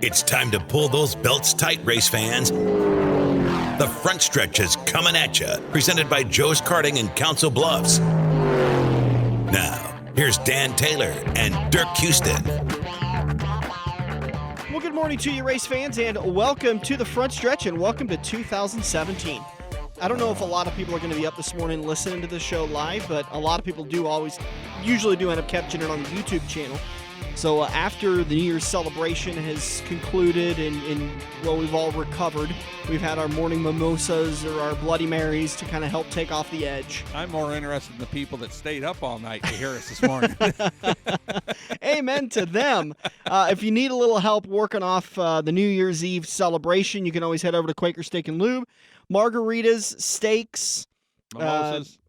It's time to pull those belts tight, race fans. The front stretch is coming at you, presented by Joe's Karting in Council Bluffs. Now, here's Dan Taylor and Dirk Houston. Well, good morning to you, race fans, and welcome to the front stretch, and welcome to 2017. I don't know if a lot of people are going to be up this morning listening to the show live, but a lot of people usually do end up catching it on the YouTube channel. So after the New Year's celebration has concluded and we've all recovered, we've had our morning mimosas or our Bloody Marys to kind of help take off the edge. I'm more interested in the people that stayed up all night to hear us this morning. Amen to them. If you need a little help working off the New Year's Eve celebration, you can always head over to Quaker Steak and Lube. Margaritas, steaks,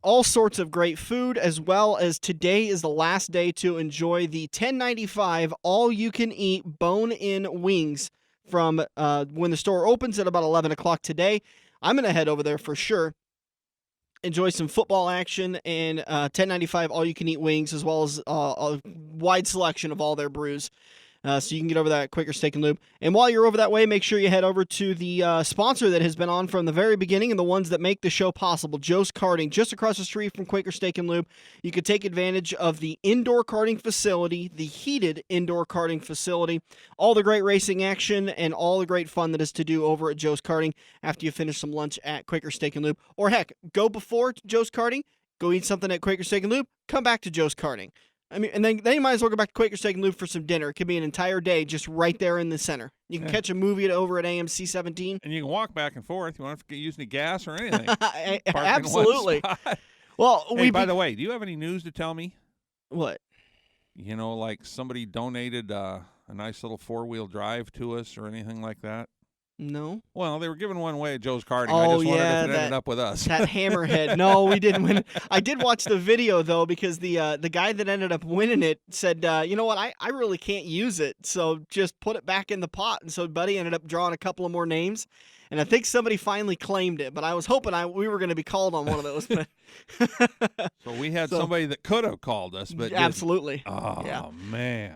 all sorts of great food, as well as today is the last day to enjoy the $10.95 all-you-can-eat bone-in wings from when the store opens at about 11 o'clock today. I'm going to head over there for sure. Enjoy some football action and $10.95 all-you-can-eat wings, as well as a wide selection of all their brews. So you can get over that at Quaker Steak and Lube. And while you're over that way, make sure you head over to the sponsor that has been on from the very beginning and the ones that make the show possible, Joe's Karting, just across the street from Quaker Steak and Lube. You can take advantage of the indoor karting facility, the heated indoor karting facility, all the great racing action, and all the great fun that is to do over at Joe's Karting after you finish some lunch at Quaker Steak and Lube. Or heck, go before Joe's Karting, go eat something at Quaker Steak and Lube, come back to Joe's Karting. I mean, and then you might as well go back to Quaker Steak and Lube for some dinner. It could be an entire day just right there in the center. You can catch a movie over at AMC 17. And you can walk back and forth. You won't have to use any gas or anything. Absolutely. Well, by the way, do you have any news to tell me? What? You know, like somebody donated a nice little four-wheel drive to us or anything like that? No. Well, they were giving one away at Joe's Karting. Oh, I just wondered if it ended up with us. That hammerhead. No, we didn't win. I did watch the video, though, because the guy that ended up winning it said, you know what, I really can't use it, so just put it back in the pot. And so Buddy ended up drawing a couple of more names. And I think somebody finally claimed it, but I was hoping we were going to be called on one of those. But So we had somebody that could have called us, but absolutely. Oh, yeah. Man.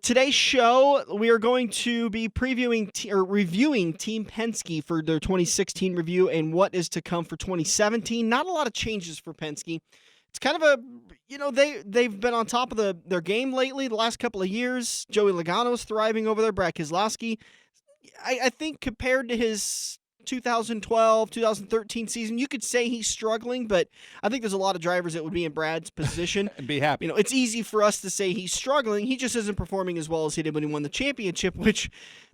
Today's show, we are going to be reviewing Team Penske for their 2016 review and what is to come for 2017. Not a lot of changes for Penske. It's kind of they've been on top of their game lately the last couple of years. Joey Logano's thriving over there. Brad Keselowski. I think compared to his 2012, 2013 season, you could say he's struggling, but I think there's a lot of drivers that would be in Brad's position. And be happy. It's easy for us to say he's struggling. He just isn't performing as well as he did when he won the championship, which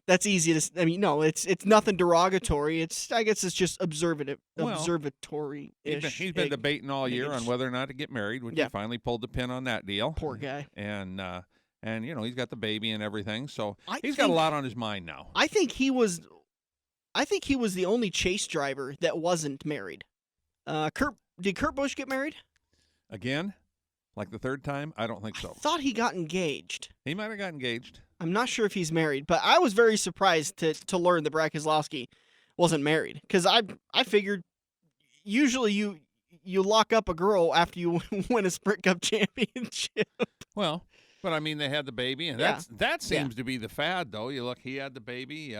that's easy to, no, it's nothing derogatory. I guess it's just observatory-ish. He's been debating all year on whether or not to get married, which he finally pulled the pin on that deal. Poor guy. And he's got the baby and everything, so he's got a lot on his mind now. I think he was the only chase driver that wasn't married. Did Kurt Busch get married? Again? Like the third time? I don't think so. I thought he got engaged. He might have got engaged. I'm not sure if he's married, but I was very surprised to learn that Brad Keselowski wasn't married, because I figured usually you lock up a girl after you win a Sprint Cup championship. Well, but I mean, they had the baby, and that seems to be the fad, though. You look, he had the baby.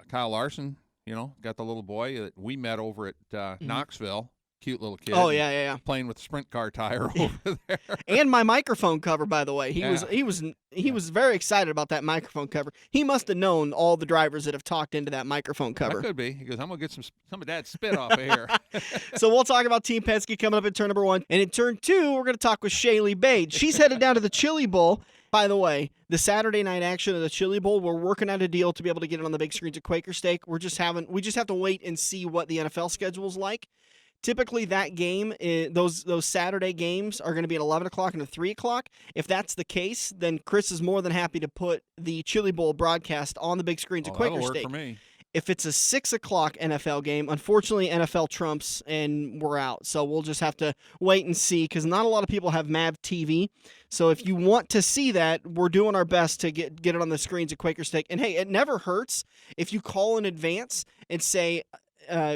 Kyle Larson, got the little boy that we met over at Knoxville. Cute little kid. Oh, yeah. Playing with the sprint car tire over there. And my microphone cover, by the way. He was very excited about that microphone cover. He must have known all the drivers that have talked into that microphone cover. That could be. He goes, I'm going to get some of Dad's spit off of here. So we'll talk about Team Penske coming up in turn number 1. And in turn 2, we're going to talk with Shaylee Bade. She's headed down to the Chili Bowl. By the way, the Saturday night action of the Chili Bowl, we're working out a deal to be able to get it on the big screens at Quaker Steak. We just have to wait and see what the NFL schedule's like. Typically, that game, those Saturday games are going to be at 11 o'clock and at 3 o'clock. If that's the case, then Chris is more than happy to put the Chili Bowl broadcast on the big screens at Quaker that'll Steak. Work for me. If it's a 6 o'clock NFL game, unfortunately, NFL trumps and we're out. So we'll just have to wait and see, because not a lot of people have MAV TV. So if you want to see that, we're doing our best to get it on the screens at Quaker Steak. And hey, it never hurts if you call in advance and say,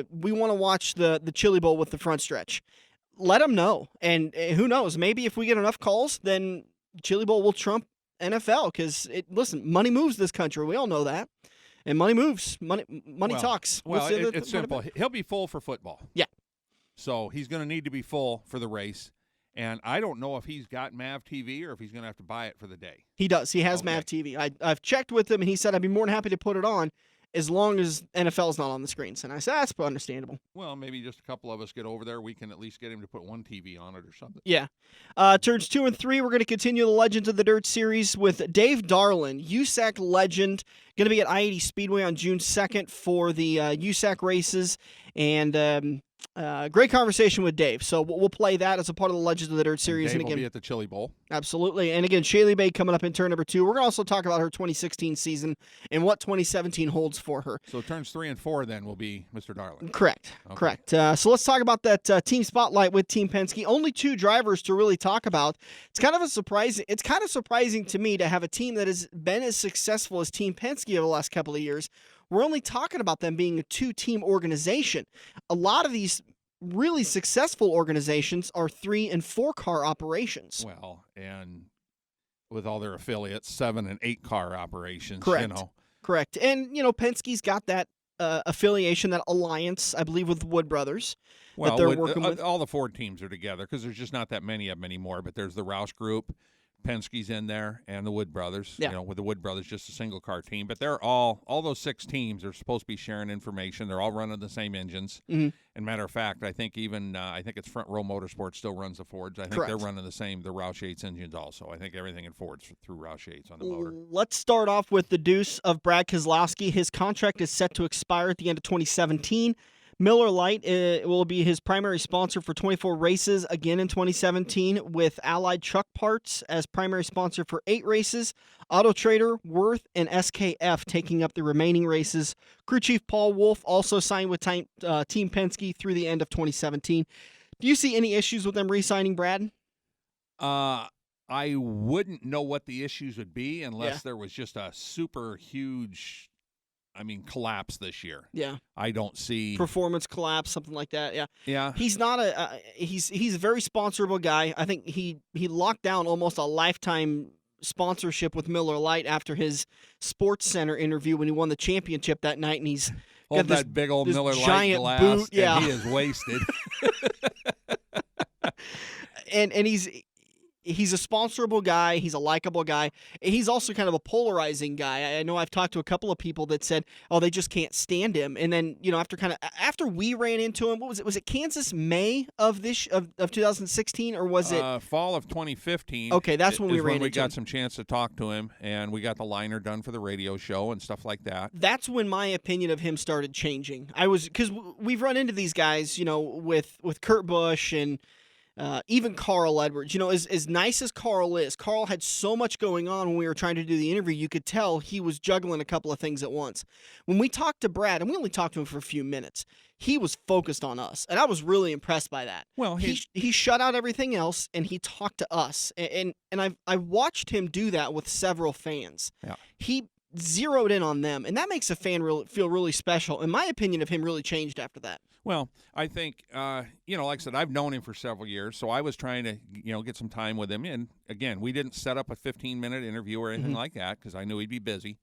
we want to watch the Chili Bowl with the front stretch. Let them know. And who knows, maybe if we get enough calls, then Chili Bowl will trump NFL because listen, money moves this country. We all know that, and money moves. Money talks. Well, it's simple. He'll be full for football. Yeah. So he's going to need to be full for the race. And I don't know if he's got MAV TV or if he's going to have to buy it for the day. He does. He has MAV TV. I've checked with him, and he said I'd be more than happy to put it on as long as NFL's not on the screens. And I said, that's understandable. Well, maybe just a couple of us get over there. We can at least get him to put one TV on it or something. Yeah. Turns 2 and 3, we're going to continue the Legends of the Dirt series with Dave Darland, USAC legend, going to be at I-80 Speedway on June 2nd for the USAC races. And great conversation with Dave. So we'll play that as a part of the Legends of the Dirt series. And Dave again, will be at the Chili Bowl. Absolutely. And again, Shaylee Bade coming up in turn number 2. We're going to also talk about her 2016 season and what 2017 holds for her. So turns 3 and 4 then will be Mr. Darland. Correct. Okay. Correct. So let's talk about that team spotlight with Team Penske. Only 2 drivers to really talk about. It's kind of surprising to me to have a team that has been as successful as Team Penske over the last couple of years. We're only talking about them being a 2-team organization. A lot of these really successful organizations are 3- and 4-car operations. Well, and with all their affiliates, 7- and 8-car operations. Correct. Correct. And, Penske's got that affiliation, that alliance, I believe, with Wood Brothers that they're working with. All the Ford teams are together because there's just not that many of them anymore. But there's the Roush Group, Penske's in there, and the Wood Brothers. Yeah. With the Wood Brothers, just a single-car team. But they're all those 6 teams are supposed to be sharing information. They're all running the same engines. Mm-hmm. And matter of fact, I think it's Front Row Motorsports still runs the Fords. I think Correct. they're running the Roush Yates engines also. I think everything in Ford's through Roush Yates on the motor. Let's start off with the deuce of Brad Keselowski. His contract is set to expire at the end of 2017. Miller Lite will be his primary sponsor for 24 races again in 2017, with Allied Truck Parts as primary sponsor for 8 races. Auto Trader, Worth, and SKF taking up the remaining races. Crew Chief Paul Wolf also signed with Team Penske through the end of 2017. Do you see any issues with them re-signing Brad? I wouldn't know what the issues would be unless there was just a super huge collapse this year. Yeah. I don't see performance collapse, something like that. Yeah. Yeah. He's not he's a very sponsorable guy. I think he locked down almost a lifetime sponsorship with Miller Lite after his Sports Center interview when he won the championship that night, and he's got this, that big old this Miller giant Lite glass, boot. Yeah. and he is wasted. and he's a sponsorable guy. He's a likable guy. He's also kind of a polarizing guy. I know I've talked to a couple of people that said, "Oh, they just can't stand him." And then, after we ran into him, what was it? Was it Kansas May of 2016, or was it fall of 2015? Okay, that's when we ran into him. We got some chance to talk to him, and we got the liner done for the radio show and stuff like that. That's when my opinion of him started changing. Because we've run into these guys, with Kurt Busch and even Carl Edwards. As nice as Carl is, Carl had so much going on when we were trying to do the interview, you could tell he was juggling a couple of things at once. When we talked to Brad, and we only talked to him for a few minutes, he was focused on us, and I was really impressed by that. Well, he shut out everything else, and he talked to us, and I watched him do that with several fans. Yeah. He zeroed in on them, and that makes a fan feel really special. And my opinion of him really changed after that. Well, I think, like I said, I've known him for several years, so I was trying to, get some time with him. And, again, we didn't set up a 15-minute interview or anything like that because I knew he'd be busy.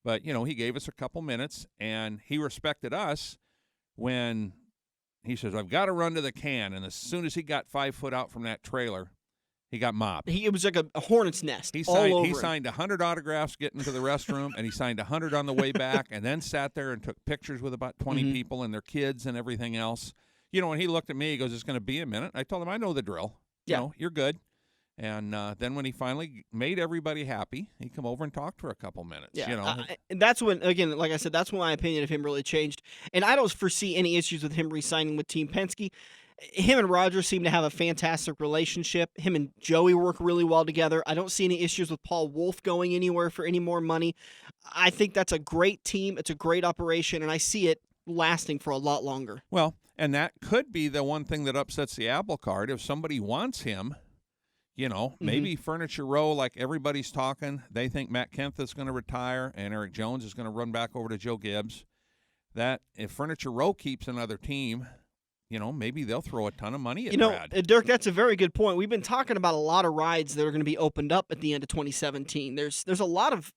But, he gave us a couple minutes, and he respected us when he says, "I've got to run to the can." And as soon as he got 5 foot out from that trailer, he got mobbed. It was like a hornet's nest. He signed signed 100 autographs getting to the restroom, and he signed 100 on the way back, and then sat there and took pictures with about 20 people and their kids and everything else. When he looked at me, he goes, "It's going to be a minute." I told him, "I know the drill. Yeah. You're good." And then when he finally made everybody happy, he come over and talked for a couple minutes. Yeah. And that's when, again, like I said, that's when my opinion of him really changed. And I don't foresee any issues with him re-signing with Team Penske. Him and Roger seem to have a fantastic relationship. Him and Joey work really well together. I don't see any issues with Paul Wolf going anywhere for any more money. I think that's a great team. It's a great operation, and I see it lasting for a lot longer. Well, and that could be the one thing that upsets the apple cart. If somebody wants him, maybe Furniture Row, like everybody's talking, they think Matt Kempth is going to retire and Eric Jones is going to run back over to Joe Gibbs. That if Furniture Row keeps another team, maybe they'll throw a ton of money at You know, Brad. Dirk, that's a very good point. We've been talking about a lot of rides that are going to be opened up at the end of 2017. There's a lot of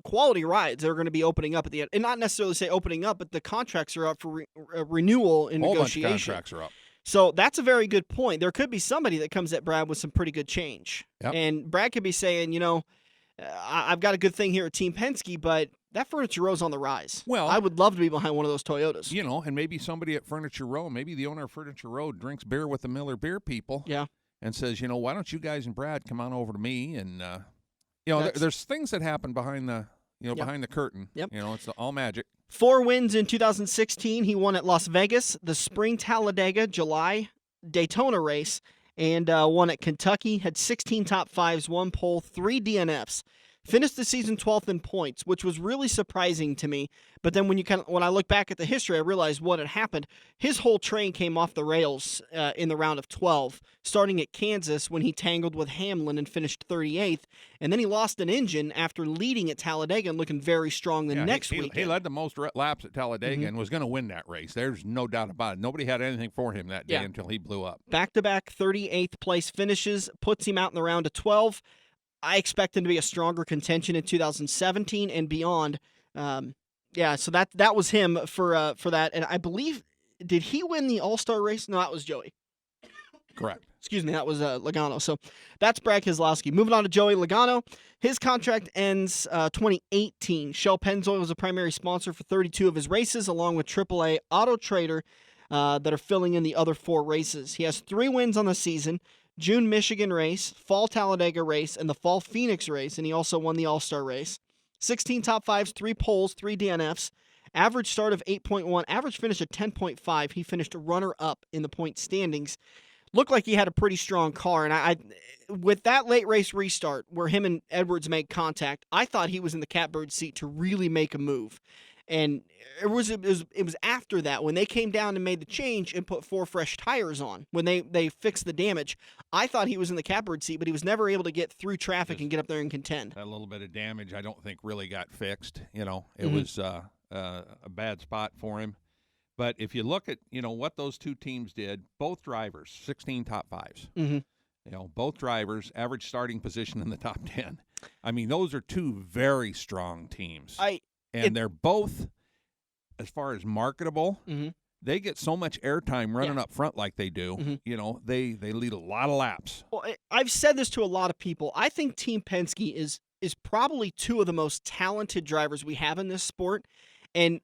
quality rides that are going to be opening up at the end, and not necessarily say opening up, but the contracts are up for renewal and A whole negotiation. bunch of contracts are up. So that's a very good point. There could be somebody that comes at Brad with some pretty good change. Yep. And Brad could be saying, I've got a good thing here at Team Penske, but that Furniture Row's on the rise. Well, I would love to be behind one of those Toyotas. And maybe somebody at Furniture Row, maybe the owner of Furniture Row drinks beer with the Miller Beer people. Yeah. And says, why don't you guys and Brad come on over to me? And, there's things that happen behind the, behind the curtain. Yep. It's all magic. 4 wins in 2016. He won at Las Vegas, the Spring Talladega, July Daytona race, and won at Kentucky. Had 16 top fives, 1 pole, 3 DNFs. Finished the season 12th in points, which was really surprising to me. But then when I look back at the history, I realized what had happened. His whole train came off the rails in the round of 12, starting at Kansas when he tangled with Hamlin and finished 38th. And then he lost an engine after leading at Talladega and looking very strong the next week. He led the most laps at Talladega and was going to win that race. There's no doubt about it. Nobody had anything for him that day until he blew up. Back-to-back 38th place finishes, puts him out in the round of 12. I expect him to be a stronger contention in 2017 and beyond. So that was him for that. And I believe, did he win the All-Star race? No, that was Joey. Correct. Excuse me, that was Logano. So that's Brad Keselowski. Moving on to Joey Logano. His contract ends 2018. Shell Pennzoil was a primary sponsor for 32 of his races, along with AAA Auto Trader that are filling in the other 4 races. He has 3 wins on the season. June Michigan race, Fall Talladega race, and the Fall Phoenix race, and he also won the All-Star race. 16 top fives, 3 poles, 3 DNFs. Average start of 8.1, average finish of 10.5. He finished runner-up in the point standings. Looked like he had a pretty strong car, and I with that late race restart where him and Edwards made contact, I thought he was in the catbird seat to really make a move. And it was after that when they came down and made the change and put 4 fresh tires on when they fixed the damage. I thought he was in the catbird seat, but he was never able to get through traffic and get up there and contend. That little bit of damage I don't think really got fixed. It was a bad spot for him. But if you look at what those 2 teams did, both drivers 16 top fives. Both drivers average starting position in the top 10. I mean, those are 2 very strong teams. They're both, as far as marketable, they get so much airtime running up front like they do. They lead a lot of laps. Well, I've said this to a lot of people. I think Team Penske is probably 2 of the most talented drivers we have in this sport, and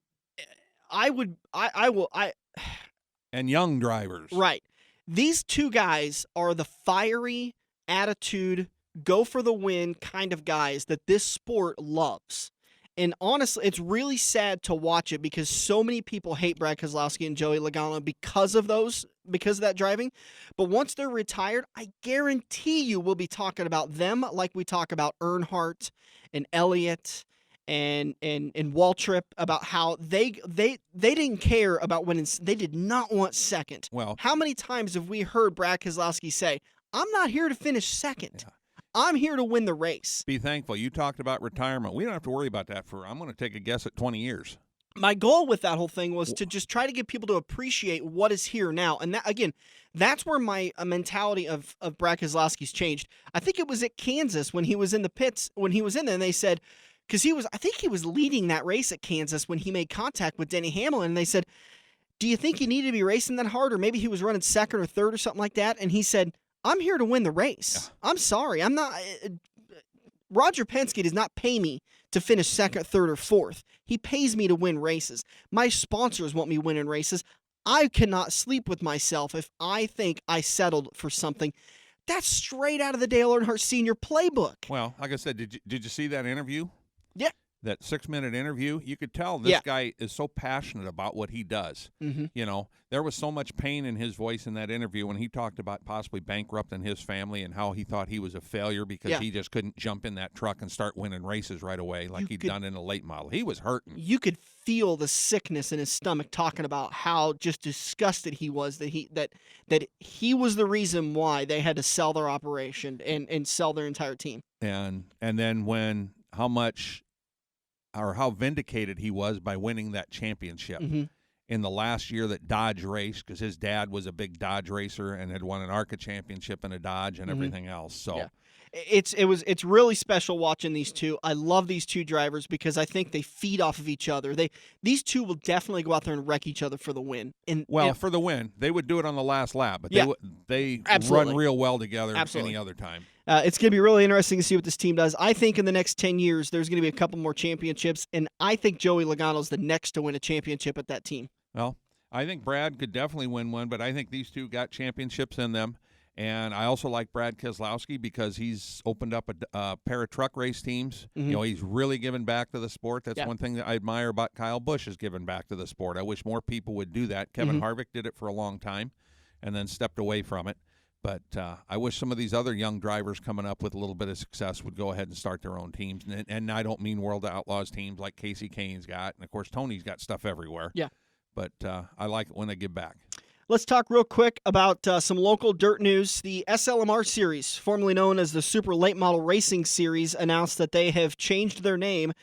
and young drivers. Right. These 2 guys are the fiery attitude, go for the win kind of guys that this sport loves. And honestly, it's really sad to watch it because so many people hate Brad Keselowski and Joey Logano because of that driving. But once they're retired, I guarantee you we'll be talking about them like we talk about Earnhardt and Elliott and Waltrip, about how they didn't care about winning. They did not want second. Well, how many times have we heard Brad Keselowski say, "I'm not here to finish second. I'm here to win the race." Be thankful. You talked about retirement. We don't have to worry about that I'm going to take a guess at 20 years. My goal with that whole thing was to just try to get people to appreciate what is here now. And that, again, that's where my mentality of Brad Keselowski's changed. I think it was at Kansas when he was in the pits, when he was in there, and they said, because I think he was leading that race at Kansas when he made contact with Denny Hamlin, and they said, "Do you think you need to be racing that hard?" Or maybe he was running second or third or something like that. And he said, "I'm here to win the race. I'm sorry. I'm not. Roger Penske does not pay me to finish second, third, or fourth. He pays me to win races. My sponsors want me winning races. I cannot sleep with myself if I think I settled for something." That's straight out of the Dale Earnhardt Sr. playbook. Well, like I said, did you see that interview? Yeah. That 6-minute interview, you could tell this guy is so passionate about what he does. There was so much pain in his voice in that interview when he talked about possibly bankrupting his family and how he thought he was a failure because he just couldn't jump in that truck and start winning races right away like he'd done in a late model. He was hurting. You could feel the sickness in his stomach talking about how just disgusted he was that he was the reason why they had to sell their operation and sell their entire team. And then how vindicated he was by winning that championship. in the last year that Dodge raced, because his dad was a big Dodge racer and had won an ARCA championship in a Dodge and everything else. So. Yeah. It's really special watching these two. I love these two drivers because I think they feed off of each other. These two will definitely go out there and wreck each other for the win. For the win, they would do it on the last lap, but they absolutely run real well together absolutely. any other time. It's going to be really interesting to see what this team does. I think in the next 10 years, there's going to be a couple more championships, and I think Joey Logano's the next to win a championship at that team. Well, I think Brad could definitely win one, but I think these two got championships in them. And I also like Brad Keselowski because he's opened up a pair of truck race teams. Mm-hmm. You know, he's really given back to the sport. That's one thing that I admire about Kyle Busch, is giving back to the sport. I wish more people would do that. Kevin Harvick did it for a long time and then stepped away from it. But I wish some of these other young drivers coming up with a little bit of success would go ahead and start their own teams. And I don't mean World Outlaws teams like Casey Kane's got. And, of course, Tony's got stuff everywhere. Yeah. But I like it when they give back. Let's talk real quick about some local dirt news. The SLMR Series, formerly known as the Super Late Model Racing Series, announced that they have changed their name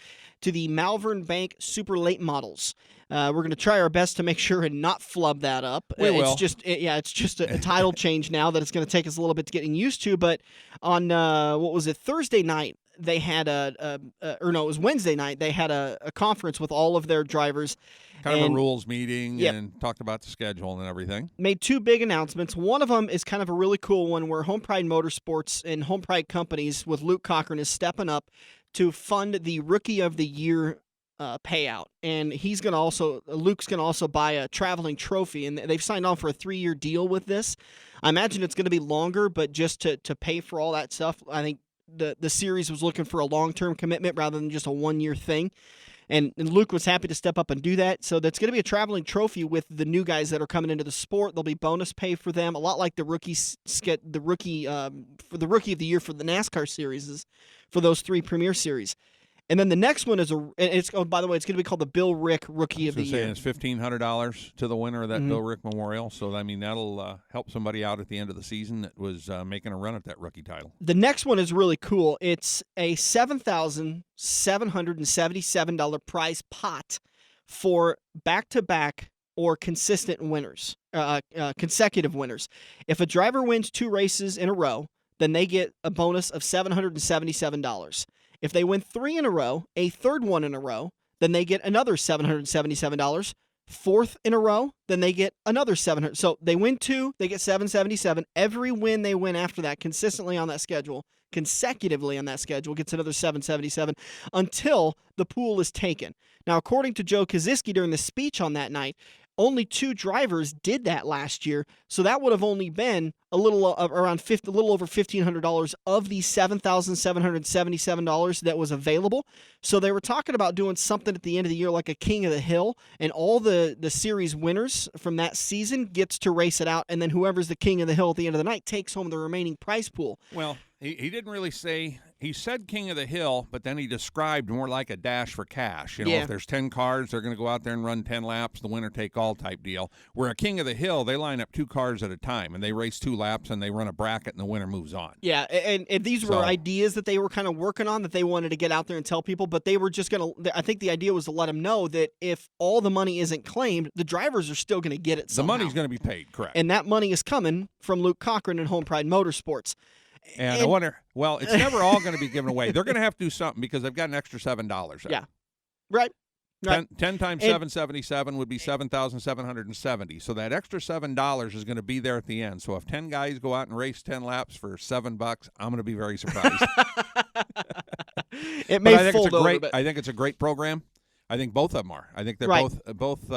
to the Malvern Bank Super Late Models. We're going to try our best to make sure and not flub that up. We will. It's just a title change now that it's going to take us a little bit getting used to. But on, Thursday night, they had it was Wednesday night, they had a conference with all of their drivers. Kind of a rules meeting and talked about the schedule and everything. Made two big announcements. One of them is kind of a really cool one where Home Pride Motorsports and Home Pride Companies with Luke Cochran is stepping up to fund the Rookie of the Year payout. And Luke's going to also buy a traveling trophy. And they've signed on for a 3-year deal with this. I imagine it's going to be longer, but just to pay for all that stuff, I think the series was looking for a long-term commitment rather than just a 1-year thing. And Luke was happy to step up and do that. So that's going to be a traveling trophy with the new guys that are coming into the sport. There'll be bonus pay for them, a lot like the rookie of the year for the NASCAR series for those 3 Premier Series. And then the next one is by the way, it's going to be called the Bill Rick Rookie of the Year. It's $1,500 to the winner of that Bill Rick Memorial. So, I mean, that'll help somebody out at the end of the season that was making a run at that rookie title. The next one is really cool. It's a $7,777 prize pot for back-to-back or consecutive winners. If a driver wins 2 races in a row, then they get a bonus of $777. If they win 3 in a row, a third one in a row, then they get another $777. 4th in a row, then they get another $700. So they win 2, they get $777. Every win they win after that, consecutively on that schedule, gets another $777 until the pool is taken. Now, according to Joe Koziski during the speech on that night, only 2 drivers did that last year, so that would have only been a little over $1,500 of the $7,777 that was available. So they were talking about doing something at the end of the year like a King of the Hill, and all the series winners from that season gets to race it out, and then whoever's the King of the Hill at the end of the night takes home the remaining prize pool. Well, he didn't really say. He said King of the Hill, but then he described more like a dash for cash. If there's 10 cars, they're going to go out there and run 10 laps, the winner take all type deal. Where a King of the Hill, they line up 2 cars at a time, and they race 2 laps, and they run a bracket, and the winner moves on. Yeah, and these were ideas that they were kind of working on that they wanted to get out there and tell people, but they were just going to – I think the idea was to let them know that if all the money isn't claimed, the drivers are still going to get it somehow. The money's going to be paid, correct. And that money is coming from Luke Cochran and Home Pride Motorsports. And I wonder, it's never all going to be given away. They're going to have to do something because they've got an extra $7 there. Yeah, right. 10 times 777 would be 7,770. So that extra $7 is going to be there at the end. So if 10 guys go out and race 10 laps for $7, I'm going to be very surprised. It may fold over. I think it's a great program. I think both of them are. I think they're both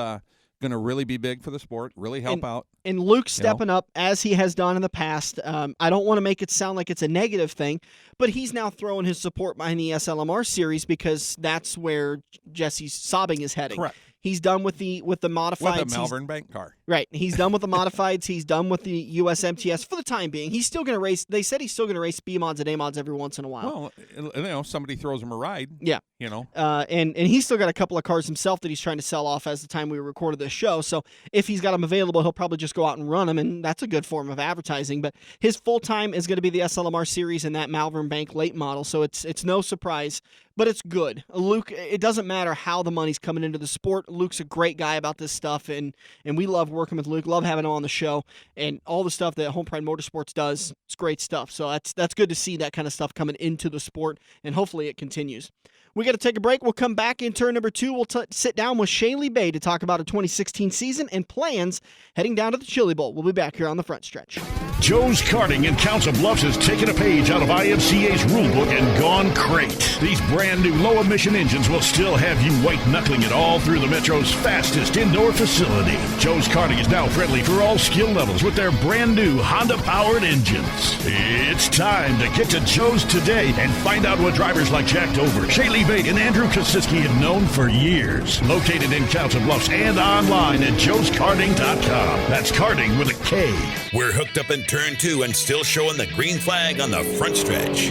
going to really be big for the sport, really help out. And Luke stepping up as he has done in the past. I don't want to make it sound like it's a negative thing, but he's now throwing his support behind the SLMR series because that's where Jesse Sobbing is heading. Correct. He's done with the modified. With the Malvern Bank car. Right. He's done with the modifieds. He's done with the USMTS for the time being. He's still going to race. They said he's still going to race B mods and A mods every once in a while. Well, somebody throws him a ride. Yeah. And he's still got a couple of cars himself that he's trying to sell off as the time we recorded this show. So if he's got them available, he'll probably just go out and run them, and that's a good form of advertising. But his full time is going to be the SLMR series and that Malvern Bank late model. So it's no surprise. But it's good. Luke, it doesn't matter how the money's coming into the sport. Luke's a great guy about this stuff, and we love working with Luke, love having him on the show, and all the stuff that Home Pride Motorsports does, it's great stuff. So that's good to see that kind of stuff coming into the sport, and hopefully it continues. We got to take a break. We'll come back in turn number 2. We'll sit down with Shaylee Bade to talk about her 2016 season and plans heading down to the Chili Bowl. We'll be back here on the front stretch. Joe's Karting in Council Bluffs has taken a page out of IMCA's rulebook and gone crate. These brand new low-emission engines will still have you white-knuckling it all through the Metro's fastest indoor facility. Joe's Karting is now friendly for all skill levels with their brand new Honda-powered engines. It's time to get to Joe's today and find out what drivers like Jack Dover, Shaylee Baze, and Andrew Kosinski have known for years. Located in Council Bluffs and online at joeskarting.com. That's karting with a K. We're hooked up in turn 2 and still showing the green flag on the front stretch.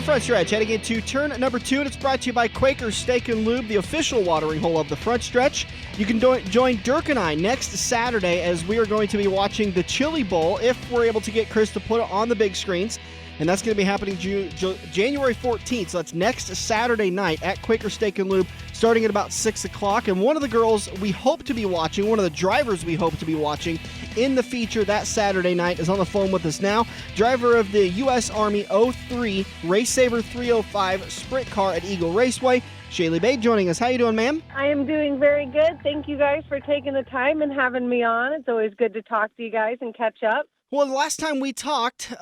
Front stretch heading into turn number 2, and it's brought to you by Quaker Steak and Lube, the official watering hole of the front stretch. You can join Dirk and I next Saturday as we are going to be watching the Chili Bowl if we're able to get Chris to put it on the big screens. And that's going to be happening January 14th. So that's next Saturday night at Quaker Steak and Lube, starting at about 6 o'clock. And one of the girls we hope to be watching, one of the drivers we hope to be watching in the feature that Saturday night is on the phone with us now. Driver of the U.S. Army 03 RaceSaver 305 sprint car at Eagle Raceway, Shayle Bade joining us. How you doing, ma'am? I am doing very good. Thank you guys for taking the time and having me on. It's always good to talk to you guys and catch up. Well, the last time we talked,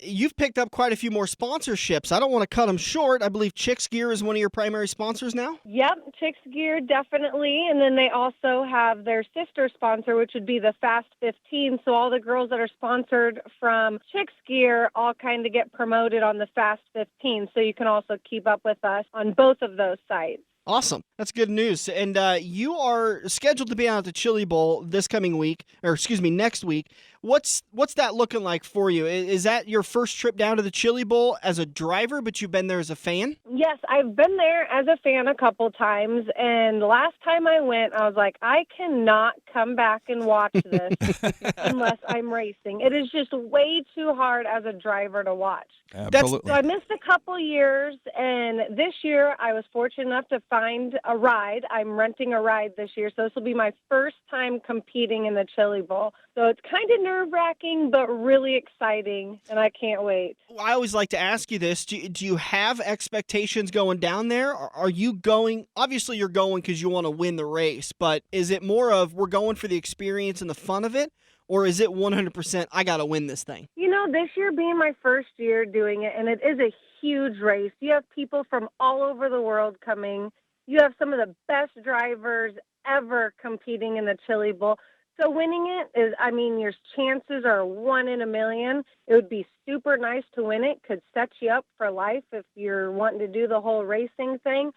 you've picked up quite a few more sponsorships. I don't want to cut them short. I believe Chicks Gear is one of your primary sponsors now? Yep, Chicks Gear, definitely. And then they also have their sister sponsor, which would be the Fast 15. So all the girls that are sponsored from Chicks Gear all kind of get promoted on the Fast 15. So you can also keep up with us on both of those sites. Awesome. That's good news. And you are scheduled to be out at the Chili Bowl this coming week, next week. What's that looking like for you? Is that your first trip down to the Chili Bowl as a driver, but you've been there as a fan? Yes, I've been there as a fan a couple times. And last time I went, I was like, I cannot come back and watch this unless I'm racing. It is just way too hard as a driver to watch. Absolutely. So I missed a couple years, and this year I was fortunate enough to find a ride. I'm renting a ride this year, so this will be my first time competing in the Chili Bowl. So it's kind of nerve-wracking, but really exciting, and I can't wait. I always like to ask you this. Do you have expectations going down there? Or are you going? Obviously, you're going because you want to win the race, but is it more of we're going for the experience and the fun of it? Or is it 100%, I got to win this thing? You know, this year being my first year doing it, and it is a huge race. You have people from all over the world coming. You have some of the best drivers ever competing in the Chili Bowl. So winning it is, your chances are 1 in a million. It would be super nice to win it. Could set you up for life if you're wanting to do the whole racing thing.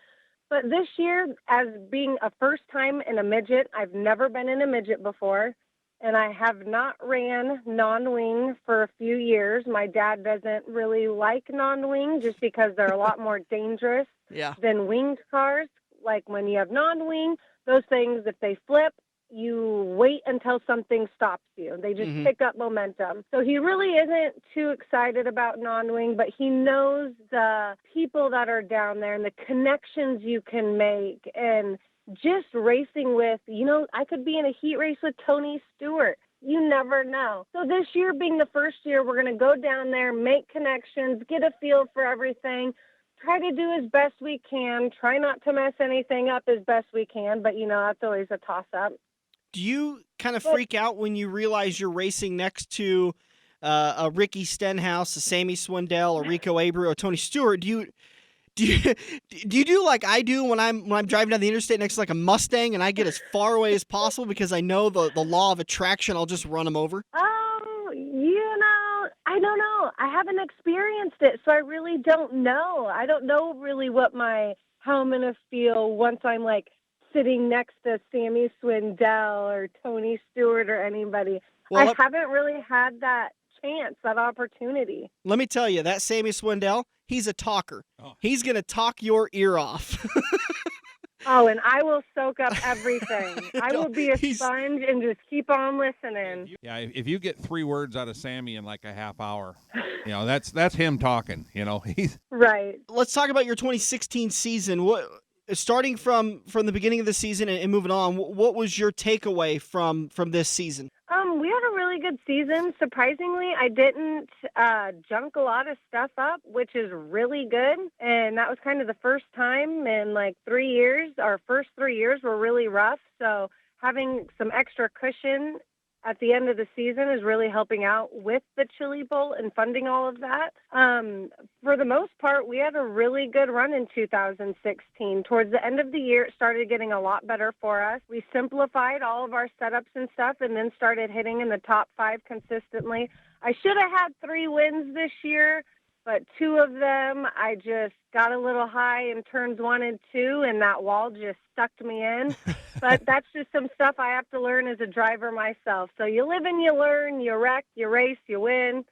But this year, as being a first time in a midget, I've never been in a midget before. And I have not ran non-wing for a few years. My dad doesn't really like non-wing just because they're a lot more dangerous than winged cars. Like when you have non-wing, those things, if they flip, you wait until something stops you. They just pick up momentum. So he really isn't too excited about non-wing, but he knows the people that are down there and the connections you can make and just racing with, I could be in a heat race with Tony Stewart. You never know. So this year being the first year, we're going to go down there, make connections, get a feel for everything, try to do as best we can, try not to mess anything up as best we can, but, that's always a toss-up. Do you kind of freak out when you realize you're racing next to a Ricky Stenhouse, a Sammy Swindell, a Rico Abreu, or Tony Stewart? Do you do like I do when I'm driving down the interstate next to like a Mustang and I get as far away as possible because I know the law of attraction, I'll just run them over? I don't know. I haven't experienced it, so I really don't know. I don't know really how I'm going to feel once I'm like sitting next to Sammy Swindell or Tony Stewart or anybody. Well, I haven't really had that chance, that opportunity. let me tell you, that Sammy Swindell, he's a talker. Oh. He's going to talk your ear off. Oh, and I will soak up everything. I will be a sponge and just keep on listening. Yeah, if you get 3 words out of Sammy in like a half hour, that's him talking. He's Right. Let's talk about your 2016 season. Starting from the beginning of the season and moving on, what was your takeaway from this season? We had a really good season. Surprisingly, I didn't junk a lot of stuff up, which is really good. And that was kind of the first time in like 3 years. Our first 3 years were really rough. So having some extra cushion at the end of the season is really helping out with the Chili Bowl and funding all of that. For the most part, we had a really good run in 2016. Towards the end of the year, it started getting a lot better for us. We simplified all of our setups and stuff and then started hitting in the top 5 consistently. I should have had 3 wins this year, but 2 of them, I just got a little high in turns 1 and 2, and that wall just sucked me in. But that's just some stuff I have to learn as a driver myself. So you live and you learn, you wreck, you race, you win.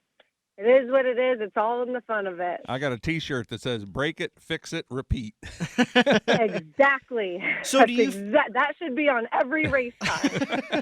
It is what it is. It's all in the fun of it. I got a T-shirt that says "Break it, fix it, repeat." Exactly. So that should be on every race car.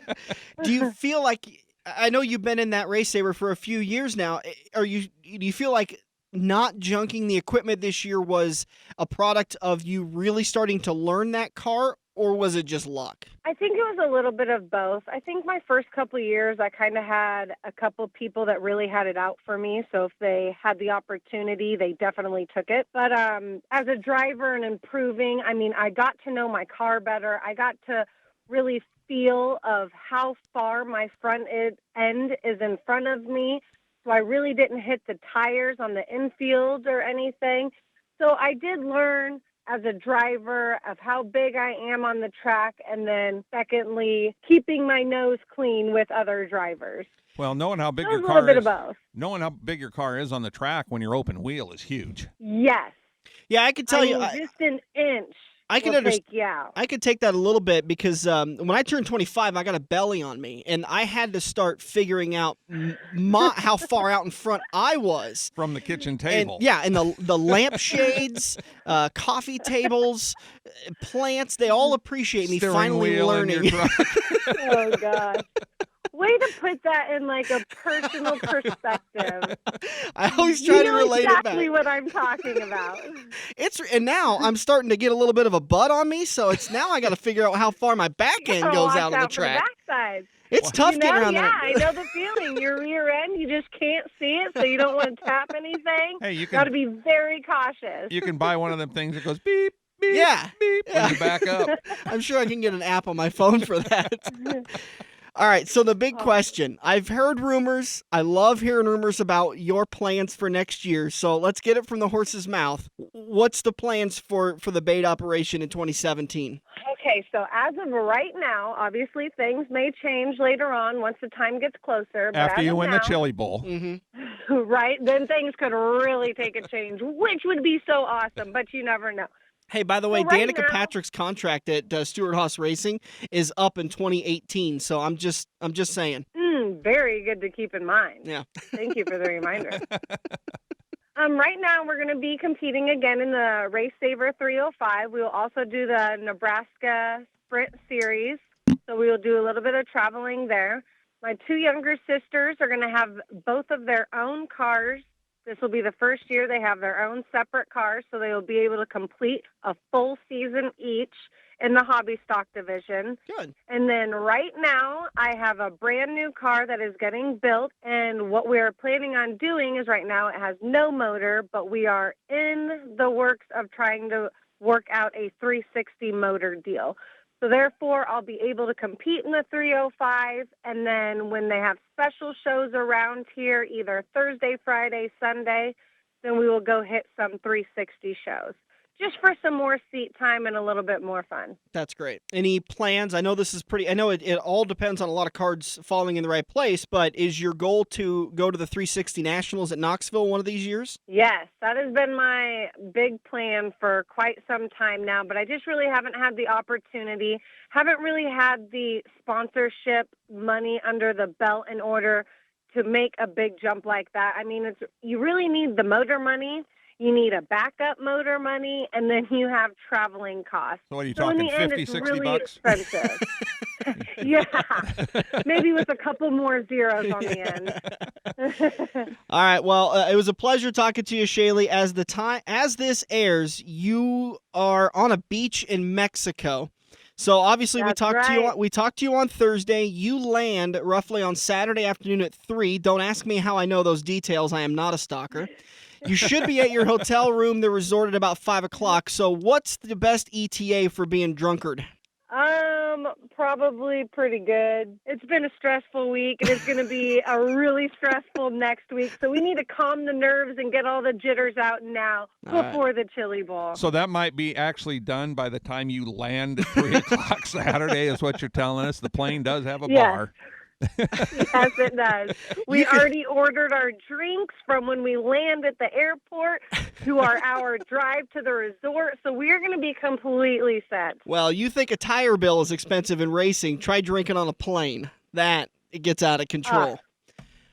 Do you feel like, I know you've been in that RaceSaver for a few years now, do you feel like not junking the equipment this year was a product of you really starting to learn that car, or was it just luck? I think it was a little bit of both. I think my first couple of years, I kind of had a couple people that really had it out for me. So if they had the opportunity, they definitely took it. But as a driver and improving, I got to know my car better. I got to really feel of how far my front end is in front of me. So I really didn't hit the tires on the infield or anything. So I did learn as a driver of how big I am on the track, and then secondly, keeping my nose clean with other drivers. Well, knowing how big So your a car little bit is, of both. knowing how big your car is on the track when you're open wheel is huge. Yes. Yeah, I could tell you. Just an inch. I can take you out. I could take that a little bit because when I turned 25, I got a belly on me, and I had to start figuring out how far out in front I was from the kitchen table. And the lampshades, coffee tables, plants, they all appreciate me Steering finally wheel learning. in your truck. Oh, gosh. Way to put that in like a personal perspective. I always try to relate exactly it back. what I'm talking about. And now I'm starting to get a little bit of a butt on me, so it's now I got to figure out how far my back end goes out on the track. For the backside. It's tough getting around that. that. I know the feeling. Your rear end, you just can't see it, so you don't want to tap anything. Hey, you got to be very cautious. You can buy one of them things that goes beep, beep, Yeah. beep when you back up. I'm sure I can get an app on my phone for that. All right, so the big question. I've heard rumors. I love hearing rumors about your plans for next year. So let's get it from the horse's mouth. What's the plans for the Bade operation in 2017? Okay, so as of right now, obviously things may change later on once the time gets closer. But after you win the Chili Bowl. Mm-hmm. Right, then things could really take a change, which would be so awesome, but you never know. Hey, by the way, so right Danica now, Patrick's contract at Stewart Haas Racing is up in 2018. So I'm just saying. Very good to keep in mind. Yeah. Thank you for the reminder. Right now, we're going to be competing again in the RaceSaver 305. We will also do the Nebraska Sprint Series. So we will do a little bit of traveling there. My 2 younger sisters are going to have both of their own cars. This will be the first year they have their own separate cars, so they will be able to complete a full season each in the hobby stock division. Good. And then right now, I have a brand new car that is getting built, and what we're planning on doing is right now it has no motor, but we are in the works of trying to work out a 360 motor deal. So therefore, I'll be able to compete in the 305, and then when they have special shows around here, either Thursday, Friday, Sunday, then we will go hit some 360 shows. just for some more seat time and a little bit more fun. That's great. Any plans? I know this is I know it all depends on a lot of cards falling in the right place, but is your goal to go to the 360 Nationals at Knoxville one of these years? Yes, that has been my big plan for quite some time now, but I just really haven't had the opportunity, haven't really had the sponsorship money under the belt in order to make a big jump like that. I mean, you really need the motor money. You need a backup motor money, and then you have traveling costs. So what are you so talking, in the end, 50, it's 60 really bucks? expensive. Yeah, maybe with a couple more zeros on the end. All right. Well, it was a pleasure talking to you, Shaylee. As this airs, you are on a beach in Mexico. So obviously we talked to you on Thursday. You land roughly on Saturday afternoon at 3. Don't ask me how I know those details. I am not a stalker. You should be at your hotel room, the resort, at about 5 o'clock. So what's the best ETA for being drunkard? Probably pretty good. It's been a stressful week, and it's going to be a really stressful next week. So we need to calm the nerves and get all the jitters out now before the Chili Bowl. So that might be actually done by the time you land at 3 o'clock Saturday is what you're telling us. The plane does have a bar. Yes, it does. We already ordered our drinks from when we land at the airport to our drive to the resort, so we're going to be completely set. Well, you think a tire bill is expensive in racing. Try drinking on a plane. It gets out of control.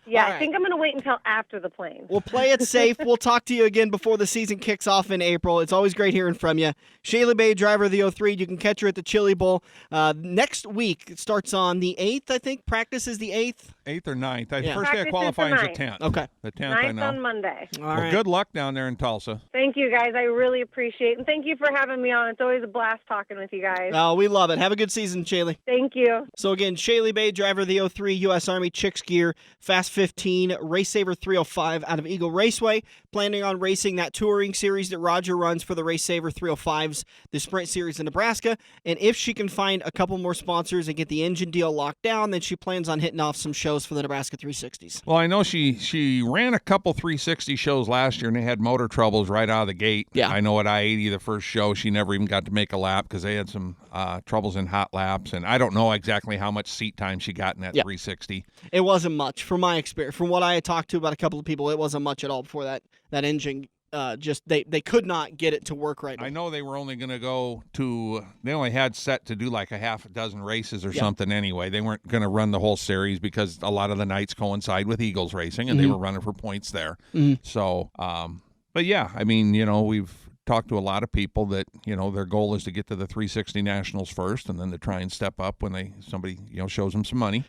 Yeah, right. I think I'm going to wait until after the plane. We'll play it safe. We'll talk to you again before the season kicks off in April. It's always great hearing from you. Shaylee Bade, driver of the 03. You can catch her at the Chili Bowl. Next week, it starts on the 8th, I think. Practice is the 8th. 8th or 9th. The first Practice day of qualifying is the 9th. 10th. Okay. The 10th, I 9th know. on Monday. All Well, right. good luck down there in Tulsa. Thank you, guys. I really appreciate it. And thank you for having me on. It's always a blast talking with you guys. Oh, we love it. Have a good season, Shaylee. Thank you. So again, Shaylee Bade, driver of the 03, U.S. Army Chicks Gear, Fast 15, RaceSaver 305 out of Eagle Raceway, planning on racing that touring series that Roger runs for the RaceSaver 305s, the Sprint Series in Nebraska. And if she can find a couple more sponsors and get the engine deal locked down, then she plans on hitting off some shows for the Nebraska 360s. Well, I know she ran a couple 360 shows last year, and they had motor troubles right out of the gate. Yeah. I know at I-80, the first show, she never even got to make a lap because they had some troubles in hot laps, and I don't know exactly how much seat time she got in that 360. It wasn't much, from my experience. From what I had talked to about a couple of people, it wasn't much at all before that engine. They could not get it to work right now. I know they were only going to go to, they only had set to do like a half a dozen races or something anyway. They weren't going to run the whole series because a lot of the nights coincide with Eagles racing, and they were running for points there. So, but yeah, I mean, we've talked to a lot of people that, their goal is to get to the 360 Nationals first and then to try and step up when somebody shows them some money.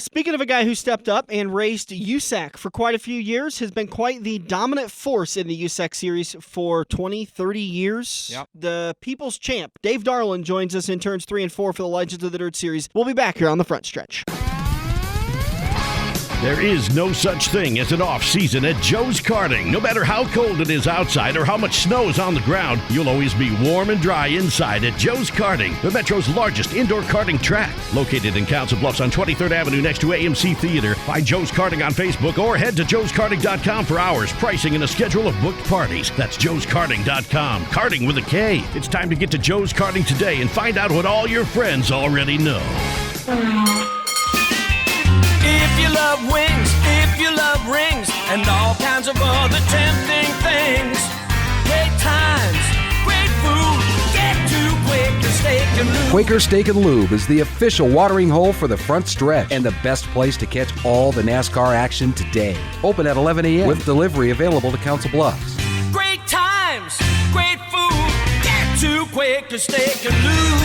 Speaking of a guy who stepped up and raced USAC for quite a few years, has been quite the dominant force in the USAC series for 20, 30 years. Yep. The People's Champ, Dave Darland, joins us in turns 3 and 4 for the Legends of the Dirt series. We'll be back here on the front stretch. There is no such thing as an off-season at Joe's Karting. No matter how cold it is outside or how much snow is on the ground, you'll always be warm and dry inside at Joe's Karting, the Metro's largest indoor karting track. Located in Council Bluffs on 23rd Avenue next to AMC Theater. Find Joe's Karting on Facebook or head to joeskarting.com for hours, pricing, and a schedule of booked parties. That's joeskarting.com. Karting with a K. It's time to get to Joe's Karting today and find out what all your friends already know. If you love wings, if you love rings, and all kinds of other tempting things, great times, great food, get to Quaker Steak and Lube. Quaker Steak and Lube is the official watering hole for the front stretch and the best place to catch all the NASCAR action today. Open at 11 a.m. with delivery available to Council Bluffs. Great times, great food, get to Quaker Steak and Lube.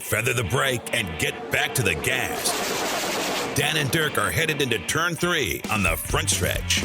Feather the brake and get back to the gas. Dan and Dirk are headed into turn 3 on the front stretch.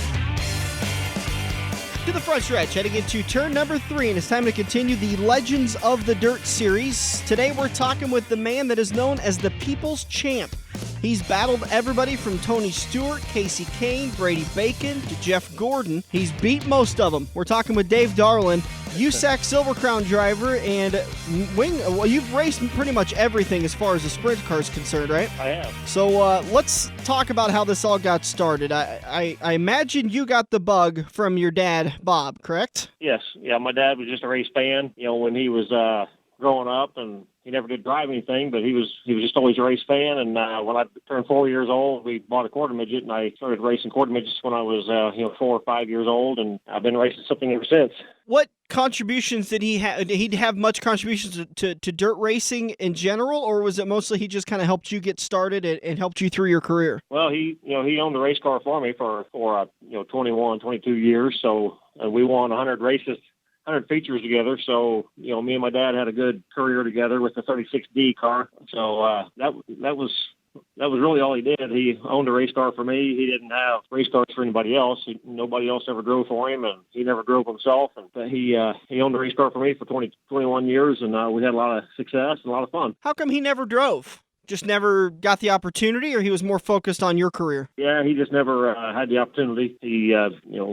To the front stretch, heading into turn number 3, and it's time to continue the Legends of the Dirt series. Today we're talking with the man that is known as the People's Champ. He's battled everybody from Tony Stewart, Casey Kane, Brady Bacon, to Jeff Gordon. He's beat most of them. We're talking with Dave Darland. USAC Silver Crown driver and you've raced pretty much everything as far as the sprint car is concerned, right? I have. So let's talk about how this all got started. I imagine you got the bug from your dad, Bob, correct? Yes. Yeah, my dad was just a race fan, when he was growing up, and he never did drive anything, but he was just always a race fan. And when I turned 4 years old, we bought a quarter midget, and I started racing quarter midgets when I was 4 or 5 years old, and I've been racing something ever since. What contributions did he have? Did he have much contributions to dirt racing in general, or was it mostly he just kind of helped you get started and helped you through your career? Well, he owned a race car for me for 21, 22 years, so we won 100 races. 100 features together, so me and my dad had a good career together with the 36D car. So that was really all he did. He owned a race car for me. He didn't have race cars for anybody else. Nobody else ever drove for him, and he never drove himself. And he owned a race car for me for 21 years, and we had a lot of success and a lot of fun. How come he never drove? Just never got the opportunity, or he was more focused on your career? Yeah, he just never had the opportunity. He,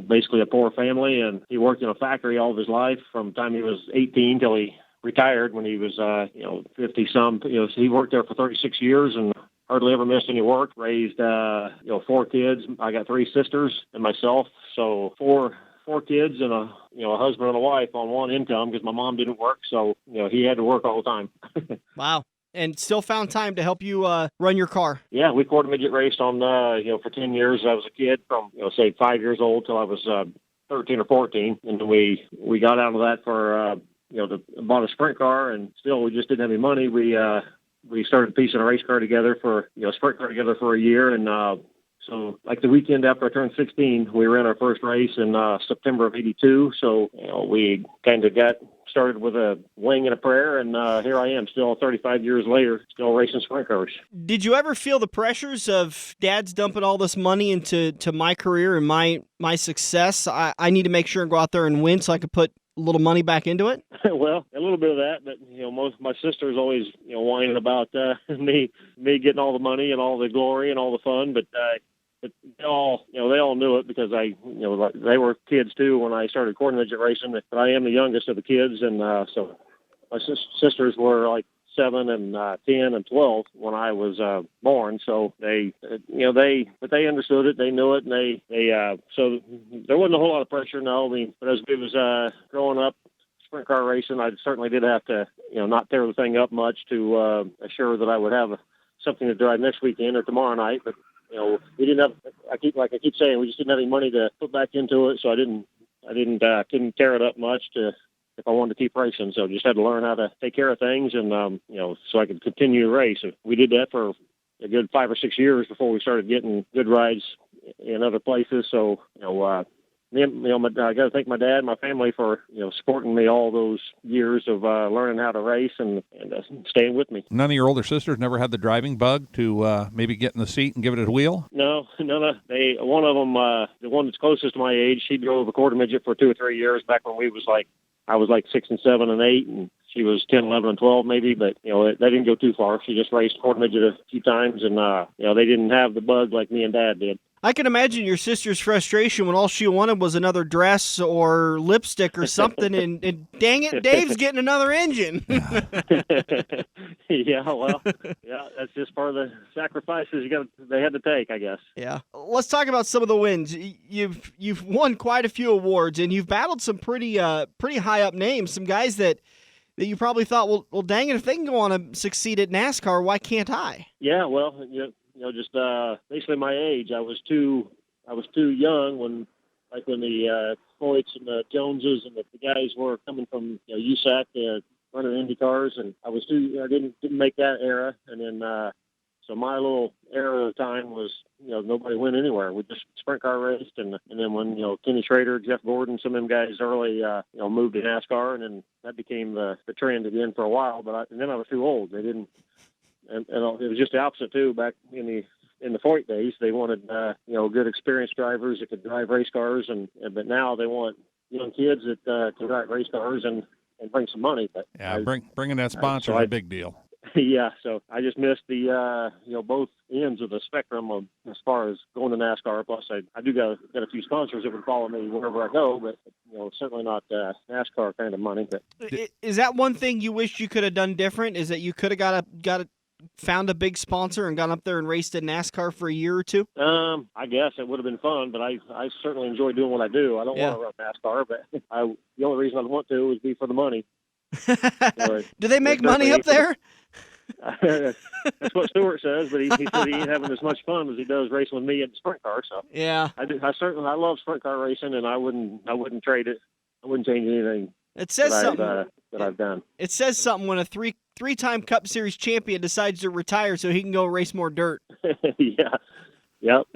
basically a poor family, and he worked in a factory all of his life from the time he was 18 till he retired when he was, 50-some. So he worked there for 36 years and hardly ever missed any work. Raised, 4 kids. I got 3 sisters and myself, so four kids and a husband and a wife on one income because my mom didn't work, so he had to work all the time. Wow. And still found time to help you run your car. Yeah, we quarter midget raced on, for 10 years. I was a kid from, say 5 years old till I was 13 or 14. And we got out of that for, bought a sprint car, and still we just didn't have any money. We started piecing a race car together sprint car together for a year. And so like the weekend after I turned 16, we ran our first race in September of 82. So, we kind of got started with a wing and a prayer, and here I am still 35 years later, still racing sprint cars. Did you ever feel the pressures of Dad's dumping all this money into my career and my success? I need to make sure and go out there and win so I could put a little money back into it? Well, a little bit of that, but most of my sisters always whining about me getting all the money and all the glory and all the fun, but they all knew it because they were kids too when I started quarter midget racing. But I am the youngest of the kids, and so my sisters were like 7 and 10 and 12 when I was born. So they understood it, they knew it, and so there wasn't a whole lot of pressure. No, I mean, but as we was growing up sprint car racing, I certainly did have to not tear the thing up much to assure that I would have something to drive next weekend or tomorrow night, but. We didn't have. I keep saying, we just didn't have any money to put back into it, so I couldn't tear it up much if I wanted to keep racing. So just had to learn how to take care of things, and so I could continue to race. We did that for a good 5 or 6 years before we started getting good rides in other places. So I got to thank my dad and my family for supporting me all those years of learning how to race and staying with me. None of your older sisters never had the driving bug to maybe get in the seat and give it a wheel? No. One of them, the one that's closest to my age, she drove a quarter midget for 2 or 3 years back when I was like 6 and 7 and 8, and she was 10, 11, and 12 maybe, but they didn't go too far. She just raced quarter midget a few times, and they didn't have the bug like me and Dad did. I can imagine your sister's frustration when all she wanted was another dress or lipstick or something, and dang it, Dave's getting another engine. Yeah, well, that's just part of the sacrifices they had to take, I guess. Yeah. Let's talk about some of the wins. You've won quite a few awards, and you've battled some pretty high up names, some guys that you probably thought, well, dang it, if they can go on and succeed at NASCAR, why can't I? Yeah, well, just basically my age. I was too young when the Foyts and the Joneses and the guys were coming from USAC running Indy cars, and I didn't make that era. And then so my little era of the time was nobody went anywhere. We just sprint car raced, and then when Kenny Schrader, Jeff Gordon, some of them guys early moved to NASCAR, and then that became the trend again for a while. But then I was too old. They didn't. And it was just the opposite too. Back in the Foyt days, they wanted good experienced drivers that could drive race cars, but now they want young kids that can drive race cars and bring some money. But bringing that sponsor is a big deal. Yeah, so I just missed the both ends of the spectrum of, as far as going to NASCAR. Plus, I do got a few sponsors that would follow me wherever I go, but certainly not NASCAR kind of money. But Is that one thing you wish you could have done different? Is that you could have found a big sponsor and gone up there and raced in NASCAR for a year or two? I guess it would have been fun, but I certainly enjoy doing what I do. I don't want to run NASCAR, but the only reason I'd want to is be for the money. Do they make money up there? That's what Stewart says, but he said he ain't having as much fun as he does racing with me in the sprint car. So yeah, I love sprint car racing, and I wouldn't trade it. I wouldn't change anything. It says something that I've done. It says something when a three-time Cup Series champion decides to retire so he can go race more dirt. Yeah. Yep.